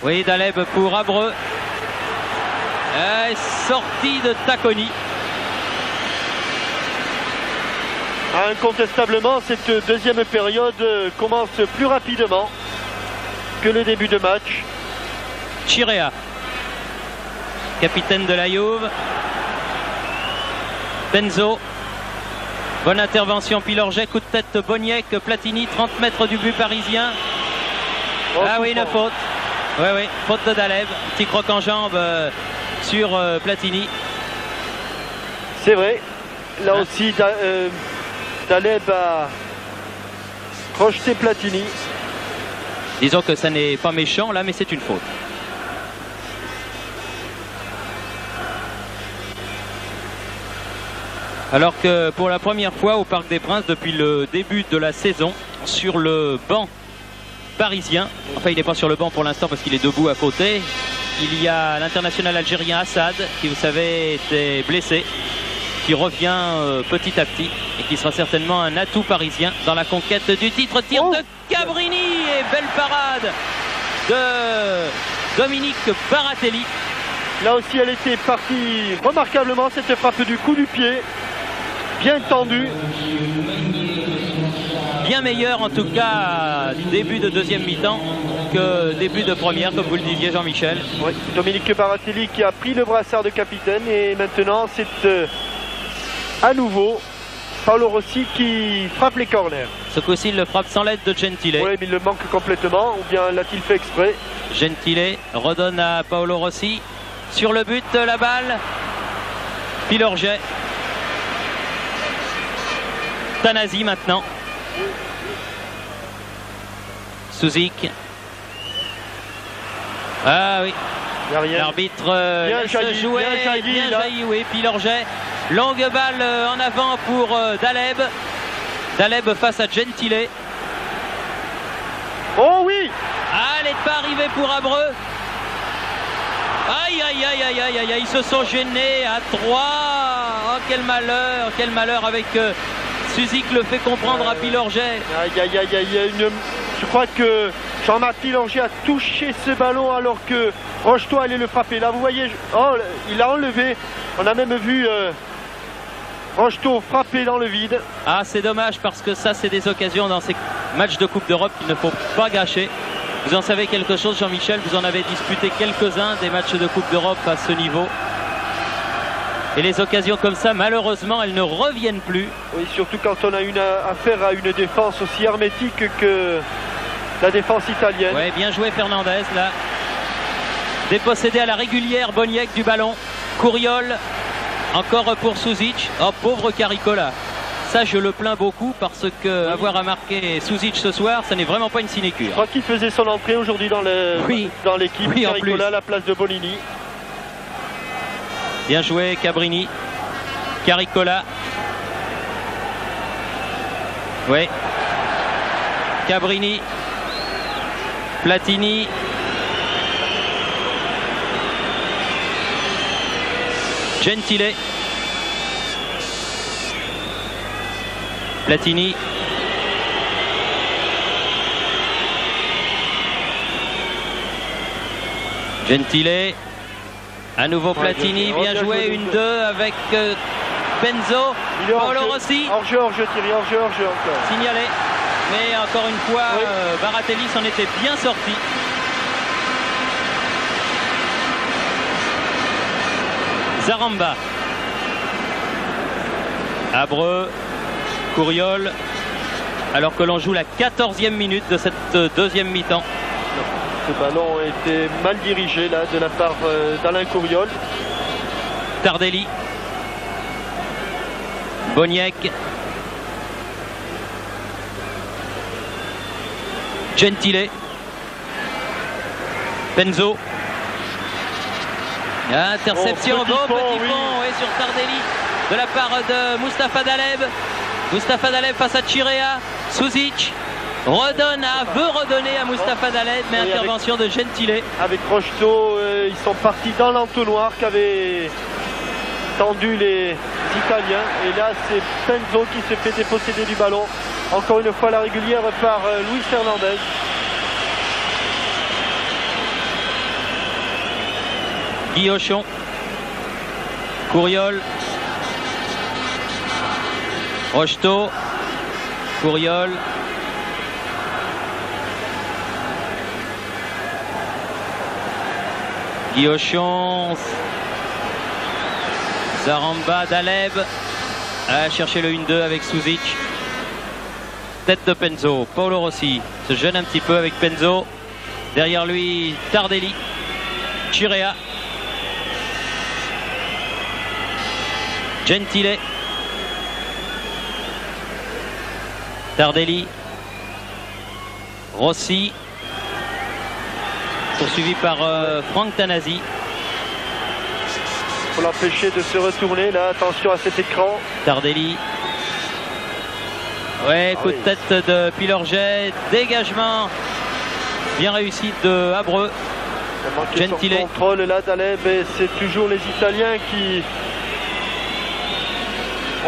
Oui, Daleb pour Abreu. Sortie de Tacconi. Incontestablement, cette deuxième période commence plus rapidement que le début de match. Chirea, capitaine de la Juve. Penzo. Bonne intervention Pilorget, coup de tête Boniek, Platini, 30 mètres du but parisien. Oh, Ah oui, coup une franc. faute. Oui, faute de Daleb. Petit croc en jambe sur Platini. C'est vrai. Là Hein? aussi, Daleb Crocheté Platini. Disons que ça n'est pas méchant là, mais c'est une faute. Alors que pour la première fois au Parc des Princes depuis le début de la saison, sur le banc parisien, enfin il n'est pas sur le banc pour l'instant parce qu'il est debout à côté, il y a l'international algérien Assad qui, vous savez, était blessé, qui revient petit à petit et qui sera certainement un atout parisien dans la conquête du titre. Tir de Cabrini et belle parade de Dominique Baratelli. Là aussi elle était partie remarquablement, cette frappe du coup du pied, bien tendue. Bien meilleur en tout cas début de deuxième mi-temps que début de première, comme vous le disiez Jean-Michel. Oui, Dominique Baratelli qui a pris le brassard de capitaine et maintenant c'est à nouveau Paolo Rossi qui frappe les corners. Ce coup-ci il le frappe sans l'aide de Gentile. Oui, mais il le manque complètement, ou bien l'a-t-il fait exprès? Gentile redonne à Paolo Rossi sur le but, la balle. Pilorget. Tanasi maintenant. Souzik. Ah oui. L'arbitre laisse jouer. Bien jailli, oui. Pilorget. Longue balle en avant pour Daleb. Daleb face à Gentile. Oh oui! Ah, elle n'est pas arrivée pour Abreu. Aïe, aïe, aïe, aïe, aïe, aïe, ils se sont gênés à 3. Oh, quel malheur avec Suzik le fait comprendre à Pilorget. Aïe, aïe, aïe, aïe, je crois que Jean-Marc Pilorget a touché ce ballon alors que Rocheteau allait le frapper. Là, vous voyez, oh, il a enlevé. On a même vu Rocheteau frapper dans le vide. Ah, c'est dommage parce que ça, c'est des occasions dans ces matchs de Coupe d'Europe qu'il ne faut pas gâcher. Vous en savez quelque chose, Jean-Michel, vous en avez disputé quelques-uns des matchs de Coupe d'Europe à ce niveau. Et les occasions comme ça, malheureusement, elles ne reviennent plus. Oui, surtout quand on a affaire à une défense aussi hermétique que la défense italienne. Oui, bien joué Fernandez, là. Dépossédé à la régulière, Boniek du ballon. Couriol, encore pour Suzic. Oh, pauvre Caricola. Ça, je le plains beaucoup parce que avoir à marquer Suzic ce soir, ça n'est vraiment pas une sinécure. Je crois qu'il faisait son entrée aujourd'hui dans l'équipe. Oui, Caricola à la place de Bonini. Bien joué Cabrini. Caricola. Oui. Cabrini. Platini. Gentile. Platini. Gentile. À nouveau Platini, bien joué, 1-2 avec Benzo. Paolo Rossi. Hors-jeu, Thierry, hors-jeu encore. Signalé. Mais encore une fois, oui. Baratelli s'en était bien sorti. Zaramba. Abreu. Couriol. Alors que l'on joue la 14e minute de cette deuxième mi-temps. Ce ballon a été mal dirigé là de la part d'Alain Couriol. Tardelli. Boniek. Gentile. Benzo. Interception, petit pont, oui, sur Tardelli de la part de Mustapha Daleb. Mustapha Daleb face à Chirea. Suzic veut redonner à Mustapha Daleb, mais oui, intervention de Gentile. Avec Rocheteau, ils sont partis dans l'entonnoir qu'avaient tendu les Italiens. Et là, c'est Benzo qui se fait déposséder du ballon. Encore une fois, la régulière par Luis Fernandez. Guillochon. Couriol. Rocheteau. Couriol. Guillochon. Zaramba, Daleb. À chercher le 1-2 avec Suzic. Tête de Penzo. Paolo Rossi se gêne un petit peu avec Penzo. Derrière lui, Tardelli. Chirea. Gentile. Tardelli. Rossi, poursuivi par Franck Tanasi. Il faut l'empêcher de se retourner là, attention à cet écran. Tardelli. Ouais, coup de tête de Pilorget, dégagement bien réussi de Abreu. Gentile. Son contrôle là d'Aleb, et c'est toujours les Italiens qui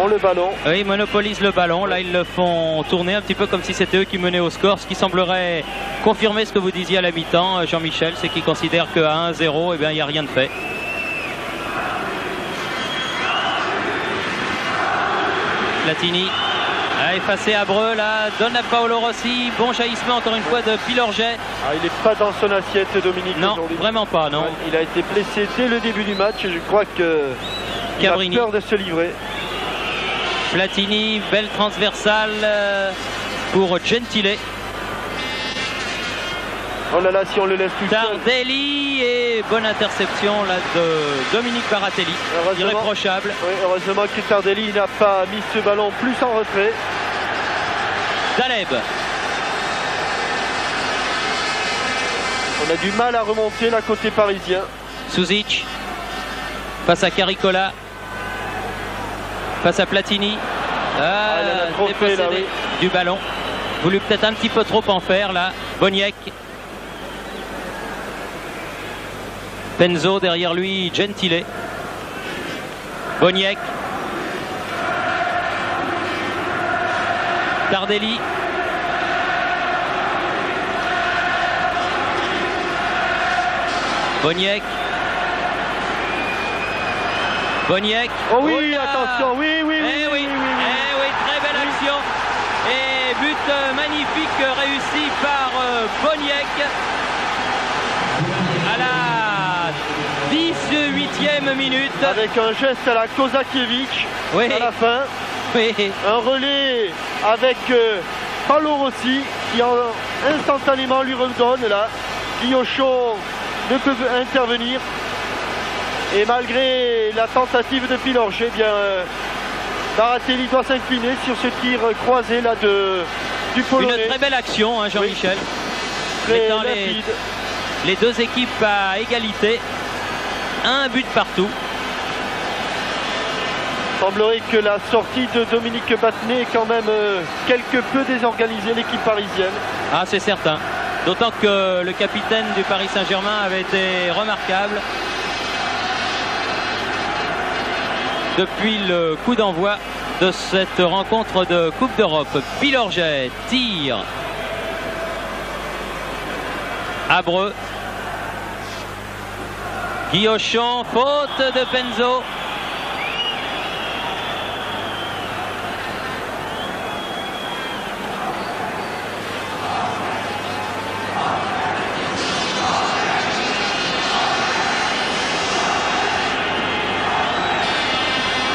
ont le ballon. Oui, ils monopolisent le ballon. Là, ils le font tourner un petit peu comme si c'était eux qui menaient au score, ce qui semblerait confirmer ce que vous disiez à la mi-temps, Jean-Michel, c'est qu'ils considèrent qu'à 1-0, eh bien, il n'y a rien de fait. Platini a effacé Abreu, là, donne à Paolo Rossi, bon jaillissement encore une fois de Pilorget. Il n'est pas dans son assiette, Dominique. Non, vraiment pas, non. Il a été blessé dès le début du match, je crois qu'il a peur de se livrer. Platini, belle transversale pour Gentile. Oh là là, si on le laisse tout seul. Tardelli, et bonne interception là de Dominique Baratelli, irréprochable. Oui, heureusement que Tardelli n'a pas mis ce ballon plus en retrait. Daleb. On a du mal à remonter là côté parisien. Suzic face à Caricola, face à Platini. Dépossédé là, oui. Du ballon. Voulu peut-être un petit peu trop en faire là. Boniek. Penzo derrière lui, Gentile. Boniek. Tardelli. Boniek. Boniek. Oh oui, attention, oui, oui, oui, oui, très belle action. Et but magnifique réussi par Boniek. À la 18e minute. Avec un geste à la Kozakiewicz à la fin. Oui. Un relais avec Paolo Rossi qui instantanément lui redonne là. Guillochon ne peut intervenir. Et malgré la tentative de Pilorget, bien Baratelli doit s'incliner sur ce tir croisé là du Polonais. Une très belle action, hein, Jean-Michel. Oui. Les deux équipes à égalité. Un but partout. Il semblerait que la sortie de Dominique Battenet est quand même quelque peu désorganisée, l'équipe parisienne. Ah, c'est certain. D'autant que le capitaine du Paris Saint-Germain avait été remarquable depuis le coup d'envoi de cette rencontre de Coupe d'Europe. Pilorget tire. Abreu. Guillochon, faute de Penzo.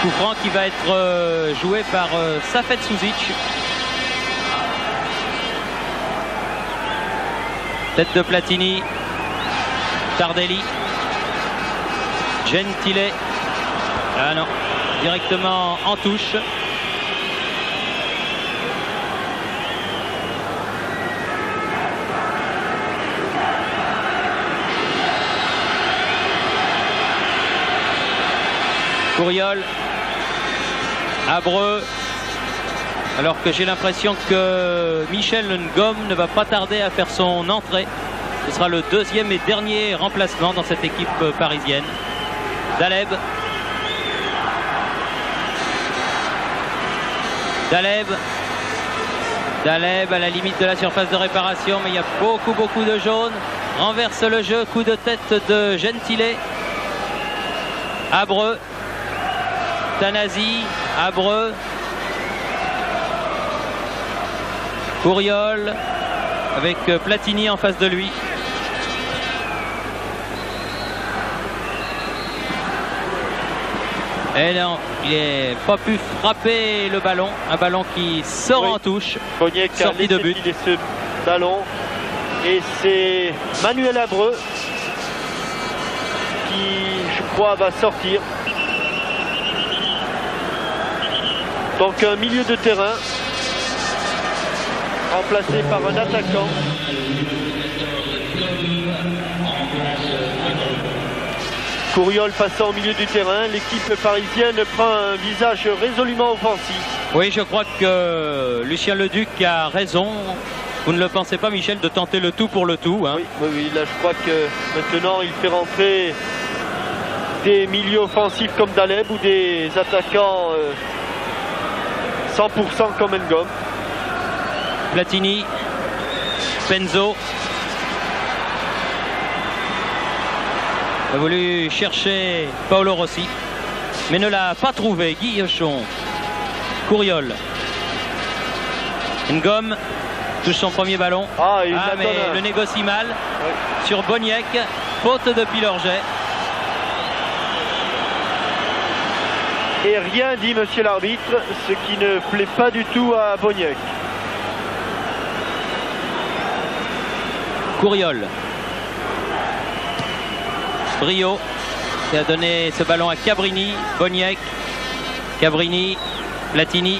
Coup franc qui va être joué par Safet Suzic. Tête de Platini. Tardelli. Gentile. Ah non, directement en touche. Couriol. Abreu. Alors que j'ai l'impression que Michel Ngom ne va pas tarder à faire son entrée. Ce sera le deuxième et dernier remplacement dans cette équipe parisienne. Daleb. Daleb. Daleb à la limite de la surface de réparation, mais il y a beaucoup de jaune. Renverse le jeu, coup de tête de Gentile. Abreu. Tanasi. Abreu. Couriol avec Platini en face de lui. Et non, il n'a pas pu frapper le ballon. Un ballon qui sort en touche. Boniek a laissé filer ce ballon. Et c'est Manuel Abreu qui, je crois, va sortir. Donc un milieu de terrain remplacé par un attaquant. Couriol passant au milieu du terrain, l'équipe parisienne prend un visage résolument offensif. Oui, je crois que Lucien Leduc a raison. Vous ne le pensez pas, Michel, de tenter le tout pour le tout, hein? Oui, là je crois que maintenant il fait rentrer des milieux offensifs comme Daleb ou des attaquants 100% comme Ngom. Platini, Penzo. A voulu chercher Paolo Rossi, mais ne l'a pas trouvé. Guillochon, Couriol, Ngom touche son premier ballon. Mais le négocie mal sur Boniek, faute de Pilorget. Et rien dit monsieur l'arbitre, ce qui ne plaît pas du tout à Boniek. Couriol. Brio qui a donné ce ballon à Cabrini, Boniek, Cabrini, Platini,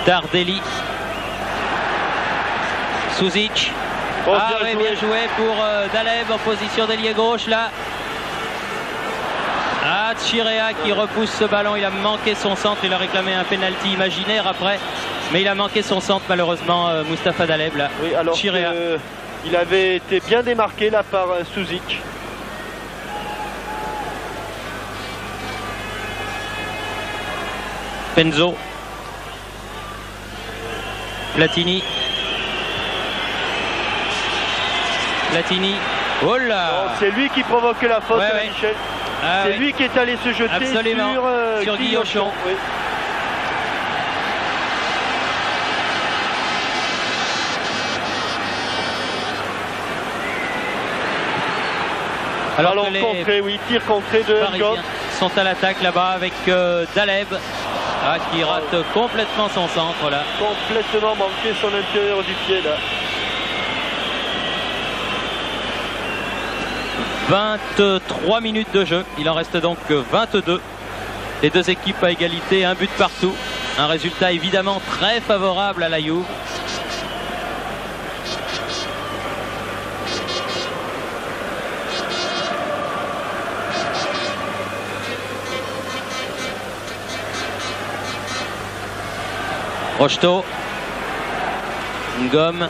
Tardelli, Suzic. Bien joué pour Daleb en position d'ailier gauche là. Chirea qui repousse ce ballon, il a manqué son centre, il a réclamé un penalty imaginaire après, mais il a manqué son centre malheureusement, Mustapha Daleb là. Oui, alors Chirea. Il avait été bien démarqué là par Suzic. Penzo. Platini. Platini. Oh là! C'est lui qui provoque la faute, Michel. C'est lui qui est allé se jeter sur Guillochon. Oui. Alors tir contré de Ngom. Sont à l'attaque là-bas avec Daleb qui rate complètement son centre là. Complètement manqué son intérieur du pied là. 23 minutes de jeu, il en reste donc 22. Les deux équipes à égalité, un but partout. Un résultat évidemment très favorable à la Juve. Rocheteau, Ngom,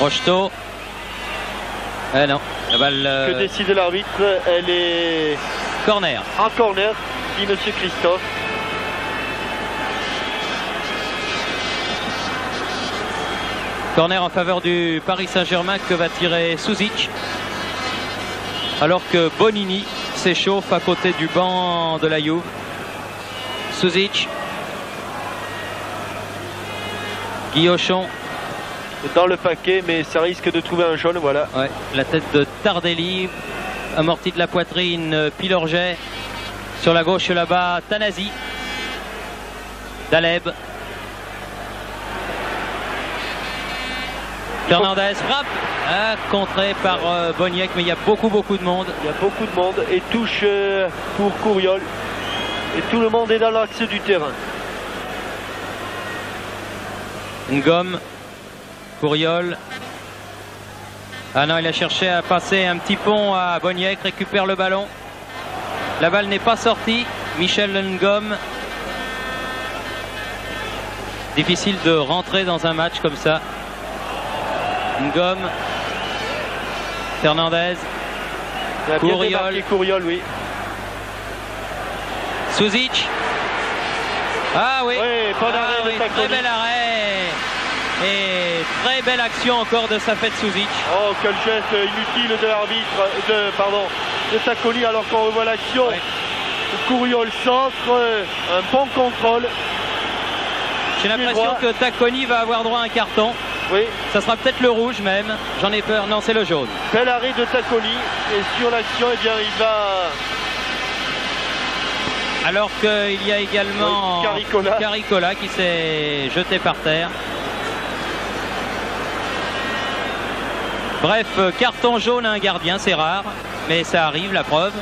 Rocheteau. Non, la balle. Que décide l'arbitre? Elle est corner. En corner, dit monsieur Christophe. Corner en faveur du Paris Saint-Germain que va tirer Suzic. Alors que Bonini s'échauffe à côté du banc de la Juve. Suzic. Guillochon. Dans le paquet, mais ça risque de trouver un jaune, voilà. Ouais, la tête de Tardelli, amorti de la poitrine, Pilorget. Sur la gauche là-bas, Tanasi. Daleb. Fernandez frappe, contré par Boniek, mais il y a beaucoup de monde. Il y a beaucoup de monde et touche pour Couriol. Et tout le monde est dans l'axe du terrain. Ngom. Couriol. Ah non, il a cherché à passer un petit pont à Boniek, récupère le ballon. La balle n'est pas sortie. Michel Ngom. Difficile de rentrer dans un match comme ça. Ngom. Fernandez. Couriol, oui. Suzic. Ah oui, bon arrêt de très bel arrêt. Et très belle action encore de Safet Suzic. Oh, quel geste inutile de l'arbitre, de Tacconi, alors qu'on revoit l'action. Couriol centre, un bon contrôle. J'ai l'impression que Tacconi va avoir droit à un carton. Oui. Ça sera peut-être le rouge même. J'en ai peur. Non, c'est le jaune. Bel arrêt de Tacconi. Et sur l'action, eh bien, il va... Alors qu'il y a également Caricola qui s'est jeté par terre. Bref, carton jaune à un gardien, c'est rare. Mais ça arrive, la preuve.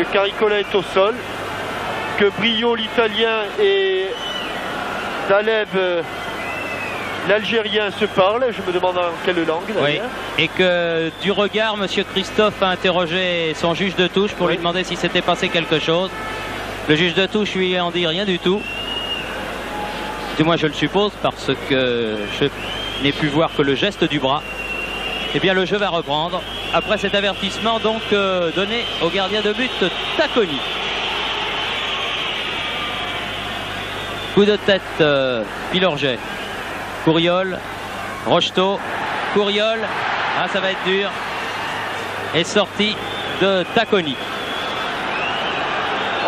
que Caricola est au sol, que Brio l'Italien et Daleb l'Algérien se parlent. Je me demande en quelle langue d'ailleurs. Oui. Et que du regard, monsieur Christophe a interrogé son juge de touche pour lui demander si s'était passé quelque chose. Le juge de touche lui en dit rien du tout. Du moins je le suppose parce que je n'ai pu voir que le geste du bras. Eh bien le jeu va reprendre après cet avertissement donc donné au gardien de but Tacconi. Coup de tête Pilorget, Couriol, Rocheteau, Couriol, ah ça va être dur, et sortie de Tacconi.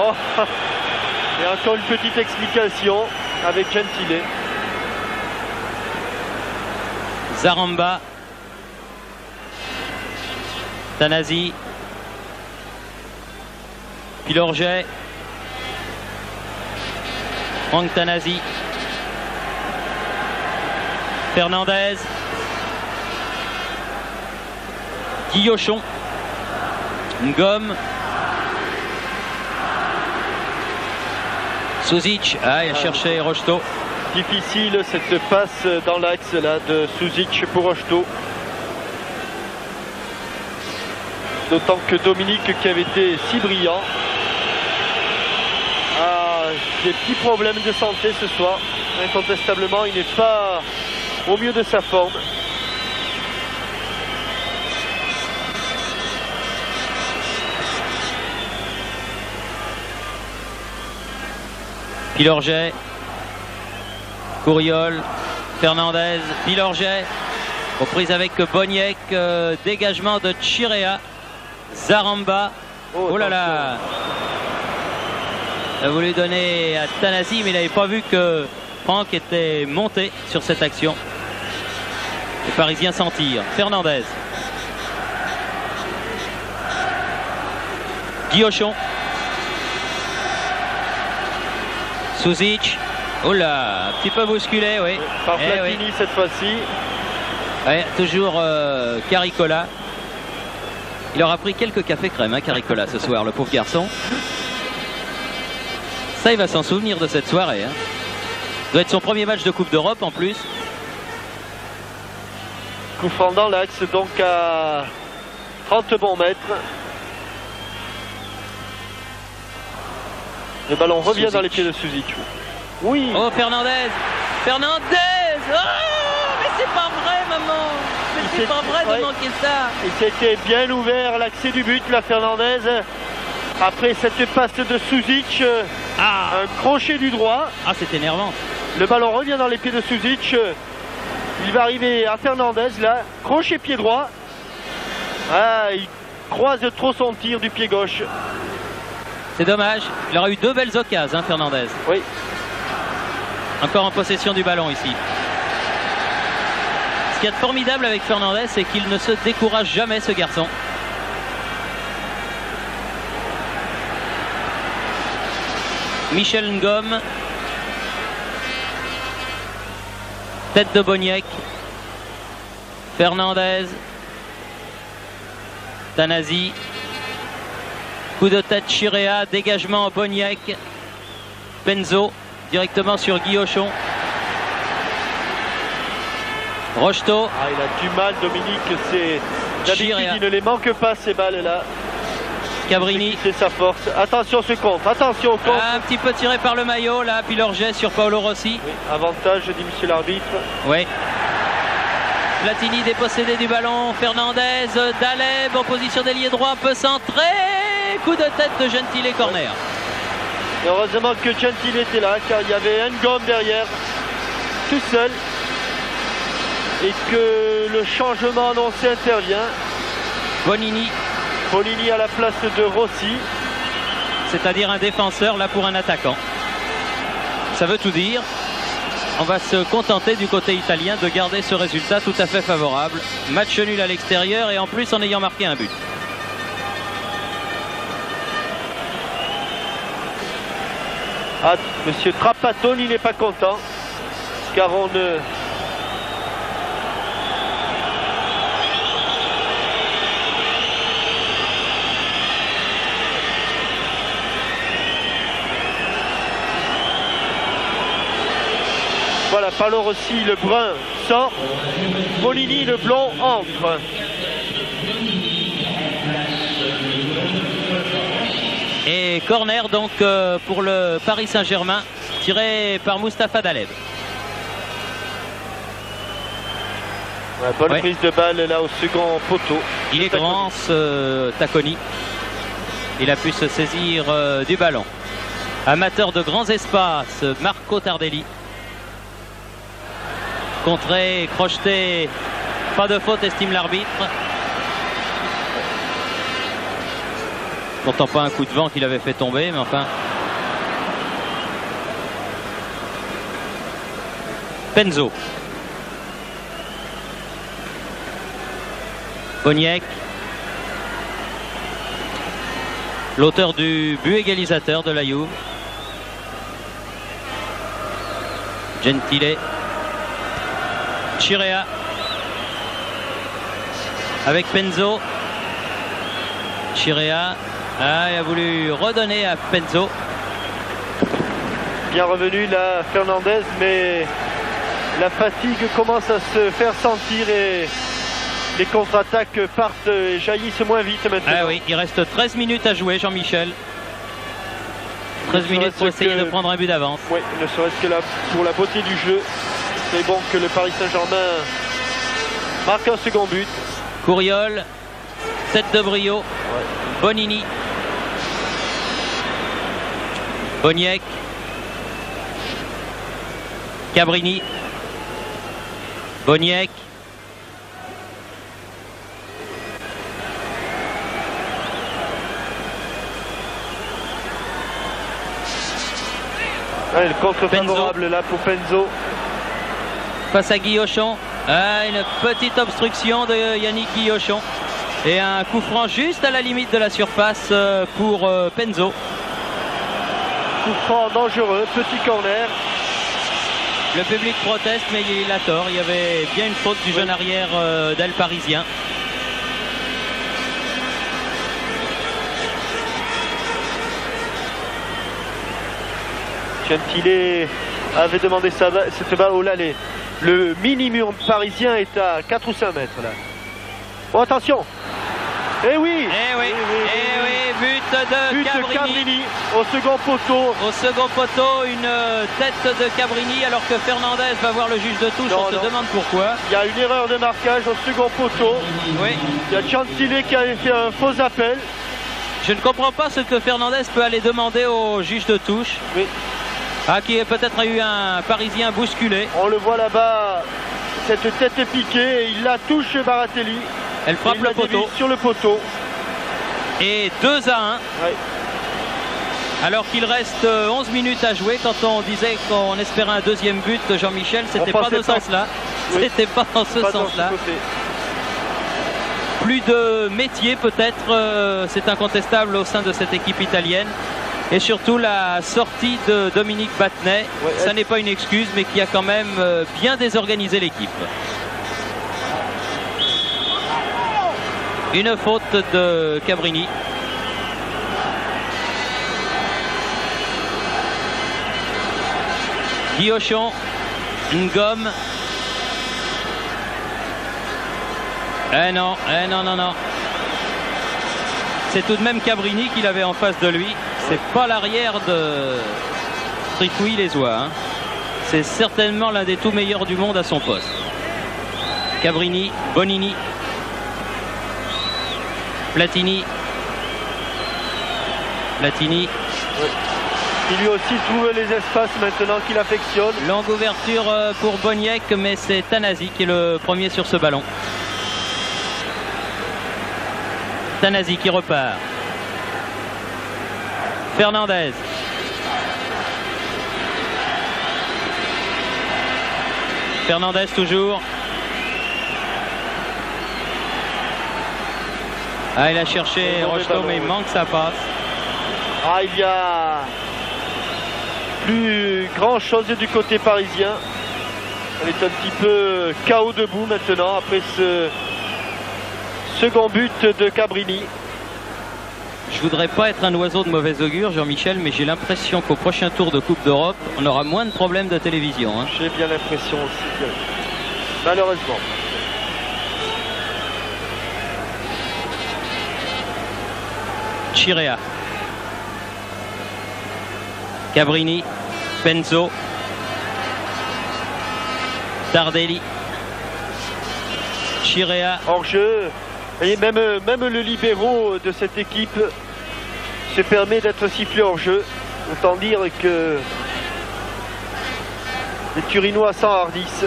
Oh, et encore une petite explication avec Gentile. Zaramba, Tanasi, Pilorget, Franck Tanasi, Fernandez, Guillochon, Ngom, Suzic, ah, il a cherché Rocheteau. Difficile cette passe dans l'axe là de Suzic pour Rocheteau. D'autant que Dominique, qui avait été si brillant, a des petits problèmes de santé ce soir. Incontestablement, il n'est pas au mieux de sa forme. Pilorget, Couriol, Fernandez, Pilorget, reprise avec Boniek, dégagement de Chirea, Zaramba, oh là là, il a voulu donner à Tanasi mais il n'avait pas vu que Franck était monté sur cette action. Les Parisiens s'en tirent. Fernandez, Guillochon, Suzic, oh là, un petit peu bousculé, oui. Par Platini cette fois-ci. Ouais, toujours Caricola. Il aura pris quelques cafés crème, hein, Caricola, ce soir, le pauvre garçon. Ça, il va s'en souvenir de cette soirée. Hein. Ça doit être son premier match de Coupe d'Europe en plus. Coup franc dans l'axe, donc à 30 bons mètres. Le ballon revient dans les pieds de Suzic. Oui. Oh, Fernandez. Fernandez. Oh, mais c'est pas vrai, maman. Mais c'est pas vrai de manquer ça. Il s'était bien ouvert l'accès du but, la Fernandez. Après cette passe de Suzic, un crochet du droit. Ah, c'est énervant. Le ballon revient dans les pieds de Suzic. Il va arriver à Fernandez, là. Crochet pied droit. Ah, il croise trop son tir du pied gauche. C'est dommage. Il aura eu deux belles occasions, hein, Fernandez. Oui. Encore en possession du ballon ici. Ce qu'il y a de formidable avec Fernandez, c'est qu'il ne se décourage jamais, ce garçon. Michel Ngom. Tête de Boniek. Fernandez. Tanasi. Coup de tête Chirea, dégagement Boniek. Penzo directement sur Guillochon. Rocheteau. Ah, il a du mal, Dominique. D'habitude, il ne les manque pas ces balles-là. Cabrini. C'est sa force. Attention ce contre. Attention au contre. Un petit peu tiré par le maillot là, Pilorget sur Paolo Rossi. Oui, avantage, dit monsieur l'arbitre. Oui. Platini dépossédé du ballon. Fernandez, Daleb en position d'ailier droit, peut centrer. Coup de tête de Gentile, corner. Et heureusement que Gentile était là, car il y avait Ngom derrière, tout seul. Et que le changement annoncé intervient. Bonini. Bonini à la place de Rossi. C'est-à-dire un défenseur là pour un attaquant. Ça veut tout dire. On va se contenter du côté italien de garder ce résultat tout à fait favorable. Match nul à l'extérieur et en plus en ayant marqué un but. Ah, monsieur Trapattoni n'est pas content, car on ne... voilà, Palorossi, le brun, sort. Molini, le blond, entre. Et corner donc pour le Paris Saint-Germain, tiré par Mustapha Daleb. Ouais, bonne prise de balle là au second poteau. Il est grand ce Tacconi. Il a pu se saisir du ballon. Amateur de grands espaces, Marco Tardelli. Contré, crocheté, pas de faute, estime l'arbitre. Pourtant pas un coup de vent qu'il avait fait tomber, mais enfin. Penzo. Boniek. L'auteur du but égalisateur de la Juve. Gentile. Chirea. Avec Penzo. Chirea. Ah, il a voulu redonner à Penzo. Bien revenu là Fernandez, mais la fatigue commence à se faire sentir et les contre-attaques partent et jaillissent moins vite maintenant. Ah oui, il reste 13 minutes à jouer, Jean-Michel. 13 minutes pour essayer de prendre un but d'avance. Oui, ne serait-ce que là pour la beauté du jeu. C'est bon que le Paris Saint-Germain marque un second but. Couriol, tête de brio, ouais. Bonini, Boniek, Cabrini, Boniek, ouais, le contre favorable là pour Penzo. Face à Guillochon. Ah, une petite obstruction de Yannick Guillochon. Et un coup franc juste à la limite de la surface pour Penzo. Coup franc dangereux, petit corner. Le public proteste, mais il a tort. Il y avait bien une faute du jeune arrière d'El Parisien. Gentile avait demandé cette balle au lalé. Le minimum parisien est à 4 ou 5 mètres là. Oh, attention. Eh oui, but de Cabrini. Au second poteau. Au second poteau, une tête de Cabrini alors que Fernandez va voir le juge de touche. On se demande pourquoi. Il y a une erreur de marquage au second poteau. Oui. Il y a Gentile qui a fait un faux appel. Je ne comprends pas ce que Fernandez peut aller demander au juge de touche. Oui. Ah, qui a peut-être eu un Parisien bousculé. On le voit là-bas, cette tête est piquée et il la touche Baratelli. Elle frappe le poteau. Sur le poteau. Et 2-1. Ouais. Alors qu'il reste 11 minutes à jouer, quand on disait qu'on espérait un deuxième but, Jean-Michel, c'était pas dans ce sens-là. Oui. C'était pas dans ce sens-là. Plus de métier peut-être, c'est incontestable au sein de cette équipe italienne. Et surtout la sortie de Dominique Battenet, ouais, ça n'est pas une excuse, mais qui a quand même bien désorganisé l'équipe. Une faute de Cabrini. Guillochon, Ngom. Non. C'est tout de même Cabrini qu'il avait en face de lui. C'est pas l'arrière de Tricouille-les-Oies. Hein. C'est certainement l'un des tout meilleurs du monde à son poste. Cabrini, Bonini, Platini. Oui. Il lui aussi trouve les espaces maintenant qu'il affectionne. Longue ouverture pour Boniek, mais c'est Tanasi qui est le premier sur ce ballon. Tanasi qui repart. Fernandez. Fernandez toujours. Ah, il a cherché Rocheteau, mais il manque sa passe. Ah, il y a plus grand chose du côté parisien. Elle est un petit peu KO debout maintenant après ce second but de Cabrini. Je voudrais pas être un oiseau de mauvais augure, Jean-Michel, mais j'ai l'impression qu'au prochain tour de Coupe d'Europe, on aura moins de problèmes de télévision. Hein. J'ai bien l'impression aussi que... malheureusement. Chirea. Cabrini. Benzo. Tardelli. Chirea. Hors jeu. Et même le libéraux de cette équipe se permet d'être sifflé hors jeu. Autant dire que les Turinois s'enhardissent.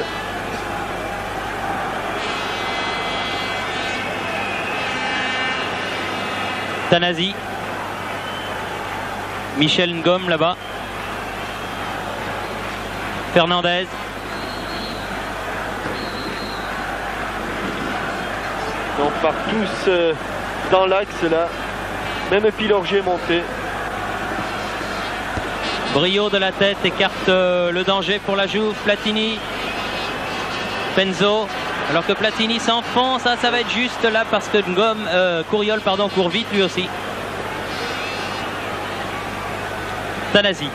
Tanasi. Michel Ngom là-bas. Fernandez. On part tous dans l'axe là. Même Pilorget est monté. Brio de la tête écarte le danger pour la Juve. Platini. Penzo. Alors que Platini s'enfonce, ça va être juste là parce que Couriol court vite lui aussi. Tanasi.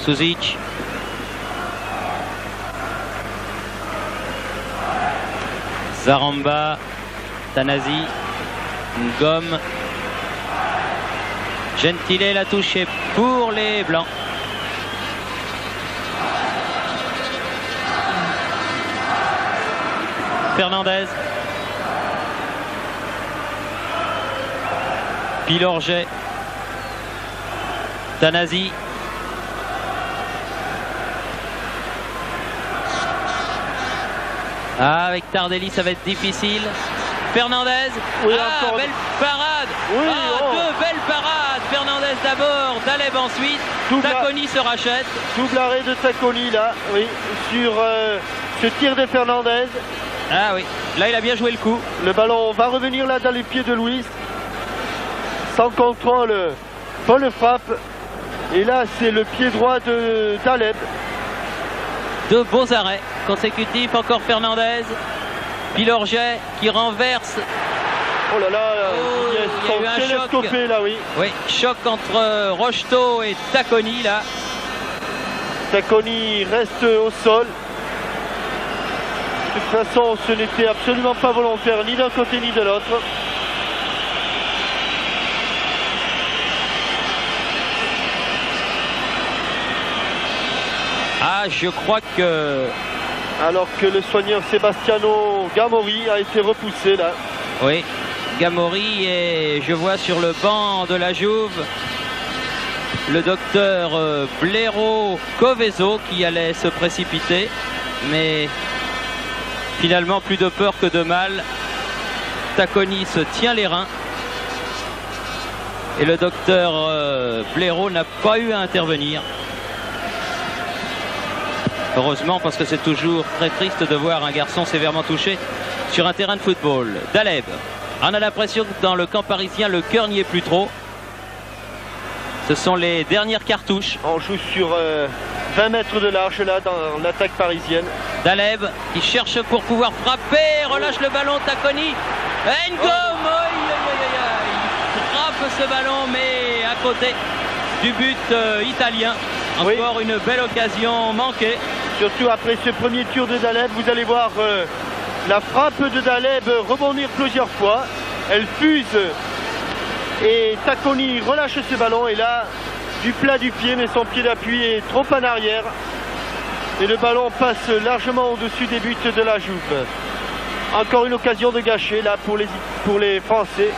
Suzic. Zaramba. Tanasi. Ngom. Gentile l'a touché pour les Blancs. Fernandez. Pilorget. Tanasi. Ah, avec Tardelli, ça va être difficile. Fernandez. Oui, ah, encore... belle parade. Oui, deux belles parades. Fernandez d'abord, Daleb ensuite. Tacconi se rachète. Double arrêt de Tacconi là, oui, sur ce tir de Fernandez. Ah oui, là il a bien joué le coup. Le ballon va revenir là dans les pieds de Luis. Sans contrôle, bonne frappe. Et là c'est le pied droit de Daleb. Deux beaux arrêts consécutifs, encore Fernandez. Pilorget qui renverse. Oh là là, il y a eu un choc. Là, oui. Oui, choc entre Rocheteau et Tacconi là. Tacconi reste au sol. De toute façon, ce n'était absolument pas volontaire ni d'un côté ni de l'autre. Ah, je crois que... Alors que le soigneur Sebastiano Gamori a été repoussé là. Oui, Gamori, et je vois sur le banc de la Juve le docteur Blero Coveso qui allait se précipiter. Mais finalement, plus de peur que de mal. Tacconi se tient les reins. Et le docteur Blero n'a pas eu à intervenir. Heureusement, parce que c'est toujours très triste de voir un garçon sévèrement touché sur un terrain de football. Daleb. On a l'impression que dans le camp parisien, le cœur n'y est plus trop. Ce sont les dernières cartouches. On joue sur 20 mètres de large là dans l'attaque parisienne. Daleb, il cherche pour pouvoir frapper. Relâche le ballon, Tacconi. Ngom, il frappe ce ballon, mais à côté du but italien. Encore une belle occasion manquée. Surtout après ce premier tir de Daleb, vous allez voir la frappe de Daleb rebondir plusieurs fois. Elle fuse et Tacconi relâche ce ballon. Et là, du plat du pied, mais son pied d'appui est trop en arrière. Et le ballon passe largement au-dessus des buts de la Juve. Encore une occasion de gâcher là pour les Français.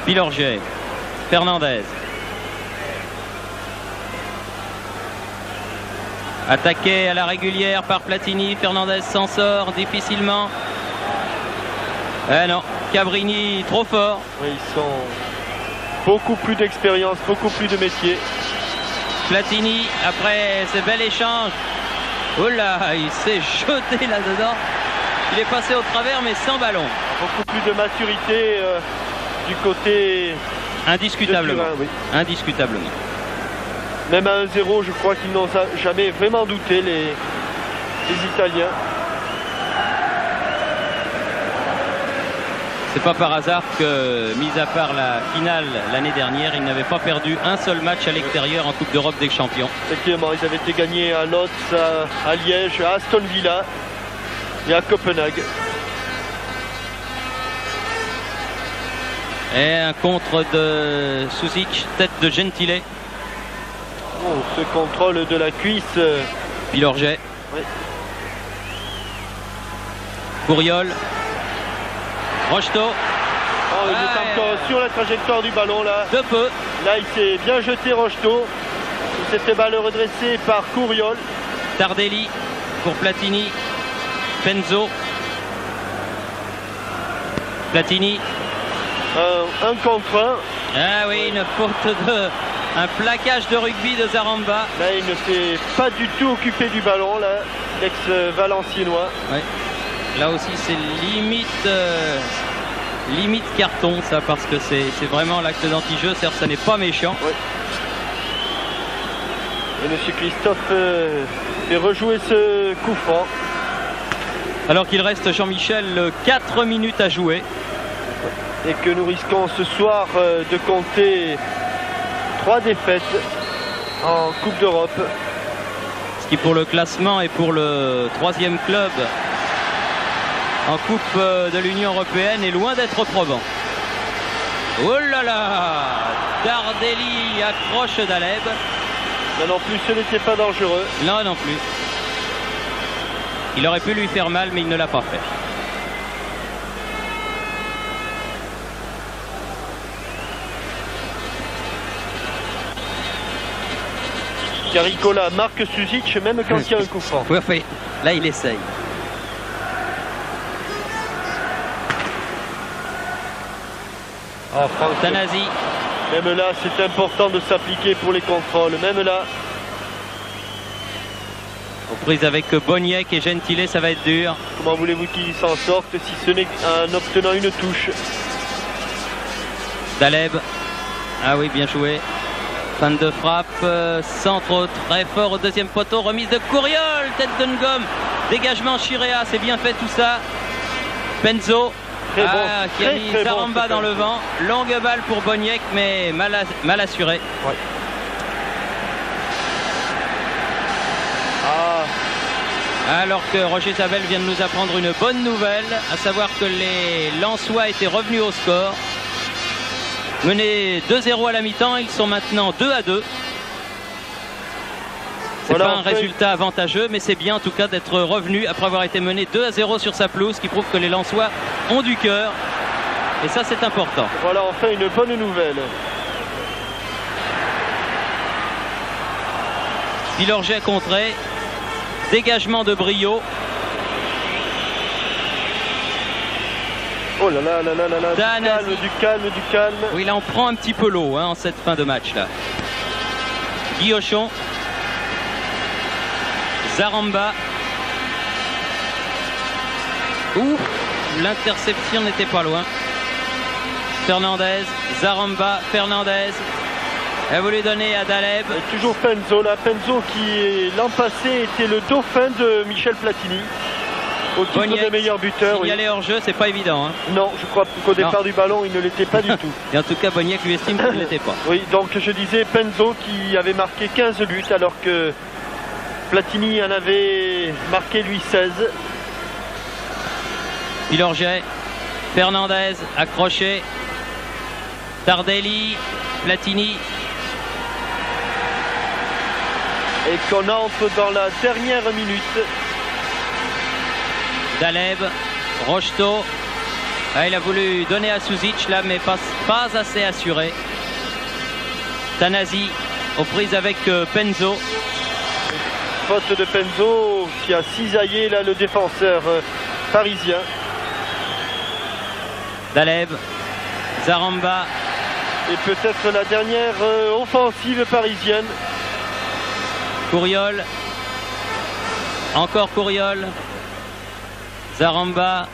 Pilorget, Fernandez. Attaqué à la régulière par Platini, Fernandez s'en sort difficilement. Eh non, Cabrini trop fort. Oui, ils sont beaucoup plus d'expérience, beaucoup plus de métier. Platini, après ce bel échange, oh là, il s'est jeté là-dedans. Il est passé au travers mais sans ballon. Beaucoup plus de maturité du côté... Indiscutablement. Turin, oui. Indiscutablement. Même à 1-0, je crois qu'ils n'ont jamais vraiment douté, les Italiens. C'est pas par hasard que, mis à part la finale l'année dernière, ils n'avaient pas perdu un seul match à l'extérieur en Coupe d'Europe des Champions. Effectivement, ils avaient été gagnés à Lotz, à Liège, à Aston Villa et à Copenhague. Et un contre de Susic, tête de Gentile. Oh, ce contrôle de la cuisse. Pilorget. Oui. Couriol. Rocheteau. Oh, il est encore sur la trajectoire du ballon là. De peu. Là, il s'est bien jeté Rocheteau. Il s'est fait balle redressée par Couriol. Tardelli pour Platini. Penzo. Platini. Un contre un. Ah oui, une faute de... Un plaquage de rugby de Zaramba. Là, il ne s'est pas du tout occupé du ballon, là, l'ex-Valenciennois. Oui. Là aussi, c'est limite, limite carton, ça, parce que c'est vraiment l'acte d'anti-jeu. Certes, ça n'est pas méchant. Oui. Et M. Christophe fait rejouer ce coup franc. Alors qu'il reste, Jean-Michel, 4 minutes à jouer. Et que nous risquons ce soir de compter 3 défaites en Coupe d'Europe. Ce qui pour le classement et pour le 3e club en Coupe de l'Union Européenne est loin d'être probant. Oh là là, Tardelli accroche Daleb. Là non plus, ce n'était pas dangereux. Non, non plus. Il aurait pu lui faire mal, mais il ne l'a pas fait. Caricola marque Susic même quand il y a un coup franc. Oui, oui. Là, il essaye. Ah, Tanasi. Même là, c'est important de s'appliquer pour les contrôles. Même là. Aux prises avec Boniek et Gentile, ça va être dur. Comment voulez-vous qu'il s'en sorte si ce n'est en obtenant une touche? Daleb. Ah oui, bien joué. Fin de frappe, centre très fort au 2e poteau, remise de Couriol, tête de Ngom, dégagement Chirea, c'est bien fait tout ça. Penzo très bon, qui a mis Zaramba bon, dans le vent, longue balle pour Boniek mais mal assuré. Ouais. Alors que Roger Zabel vient de nous apprendre une bonne nouvelle, à savoir que les Lensois étaient revenus au score. Menés 2-0 à la mi-temps, ils sont maintenant 2-2. C'est voilà, pas un résultat avantageux, mais c'est bien en tout cas d'être revenu après avoir été mené 2-0 sur sa pelouse, qui prouve que les Lensois ont du cœur. Et ça, c'est important. Voilà enfin une bonne nouvelle. Pilorget contré. Dégagement de Brio. Oh là là là là là là, du calme. Oui, là on prend un petit peu l'eau en cette fin de match là. Guillochon. Zaramba. Ouh, l'interception n'était pas loin. Fernandez, Zaramba, Fernandez. Elle voulait donner à Daleb. Et toujours Penzo, là, Penzo qui l'an passé était le dauphin de Michel Platini. Au titre des meilleurs buteurs. Signaler hors jeu, c'est pas évident. Hein. Non, je crois qu'au départ du ballon, il ne l'était pas du tout. Et en tout cas, Boniek lui estime qu'il ne l'était pas. Oui, donc je disais Penzo qui avait marqué 15 buts alors que Platini en avait marqué lui 16. Pilorget, Fernandez, accroché. Tardelli, Platini. Et qu'on entre dans la dernière minute. Daleb, Rocheteau. Ah, il a voulu donner à Susic là, mais pas assez assuré. Tanasi aux prises avec Penzo. Faute de Penzo qui a cisaillé là le défenseur parisien. Daleb, Zaramba. Et peut-être la dernière offensive parisienne. Couriol. Encore Couriol. Zaramba.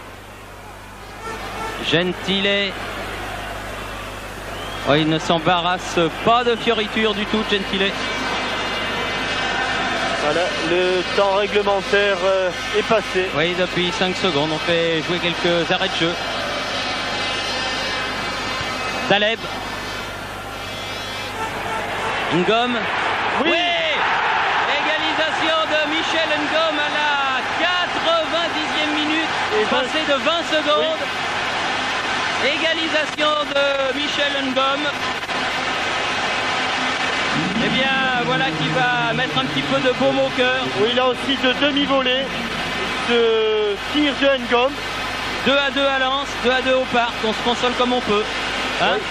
Gentile. Oh, il ne s'embarrasse pas de fioriture du tout, Gentile. Voilà, le temps réglementaire est passé. Oui, depuis 5 secondes, on fait jouer quelques arrêts de jeu. Taleb. Ngom. Oui. Égalisation de Michel Ngom à la 90e minute. Et Passé de 20 secondes. Oui. Égalisation de Michel Ngom. Eh bien, voilà qui va mettre un petit peu de baume au cœur. Oui, il a aussi de demi-volée, de tir de Ngom. 2-2 à Lens, 2-2 au parc. On se console comme on peut. Hein? Oui.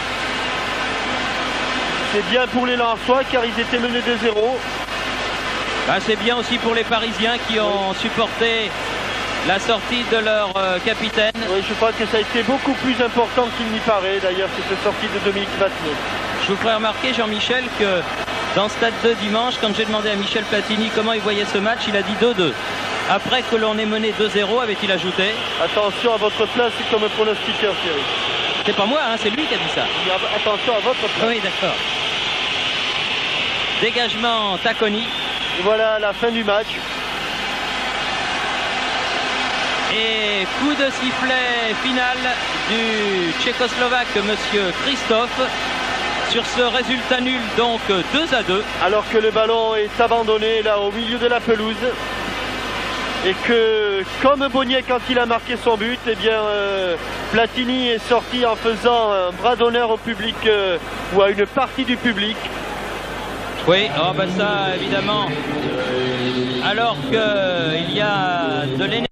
C'est bien pour les Lensois car ils étaient menés de 0. Bah, c'est bien aussi pour les Parisiens qui ont supporté la sortie de leur capitaine. Oui, je crois que ça a été beaucoup plus important qu'il n'y paraît d'ailleurs, cette sortie de Dominique Massenet. Je vous ferai remarquer, Jean-Michel, que dans Stade 2 dimanche, quand j'ai demandé à Michel Platini comment il voyait ce match, il a dit 2-2. Après que l'on ait mené 2-0, avait-il ajouté. Attention à votre place comme pronostiqueur, Thierry. C'est pas moi, hein, c'est lui qui a dit ça. Attention à votre place. Oui, d'accord. Dégagement Taconi. Et voilà la fin du match. Et coup de sifflet final du Tchécoslovaque, monsieur Christophe, sur ce résultat nul, donc 2-2. Alors que le ballon est abandonné là au milieu de la pelouse. Et que, comme Bonnier quand il a marqué son but, eh bien, Platini est sorti en faisant un bras d'honneur au public ou à une partie du public. Oui, oh ben ça, évidemment, alors qu'il y a de l'énergie.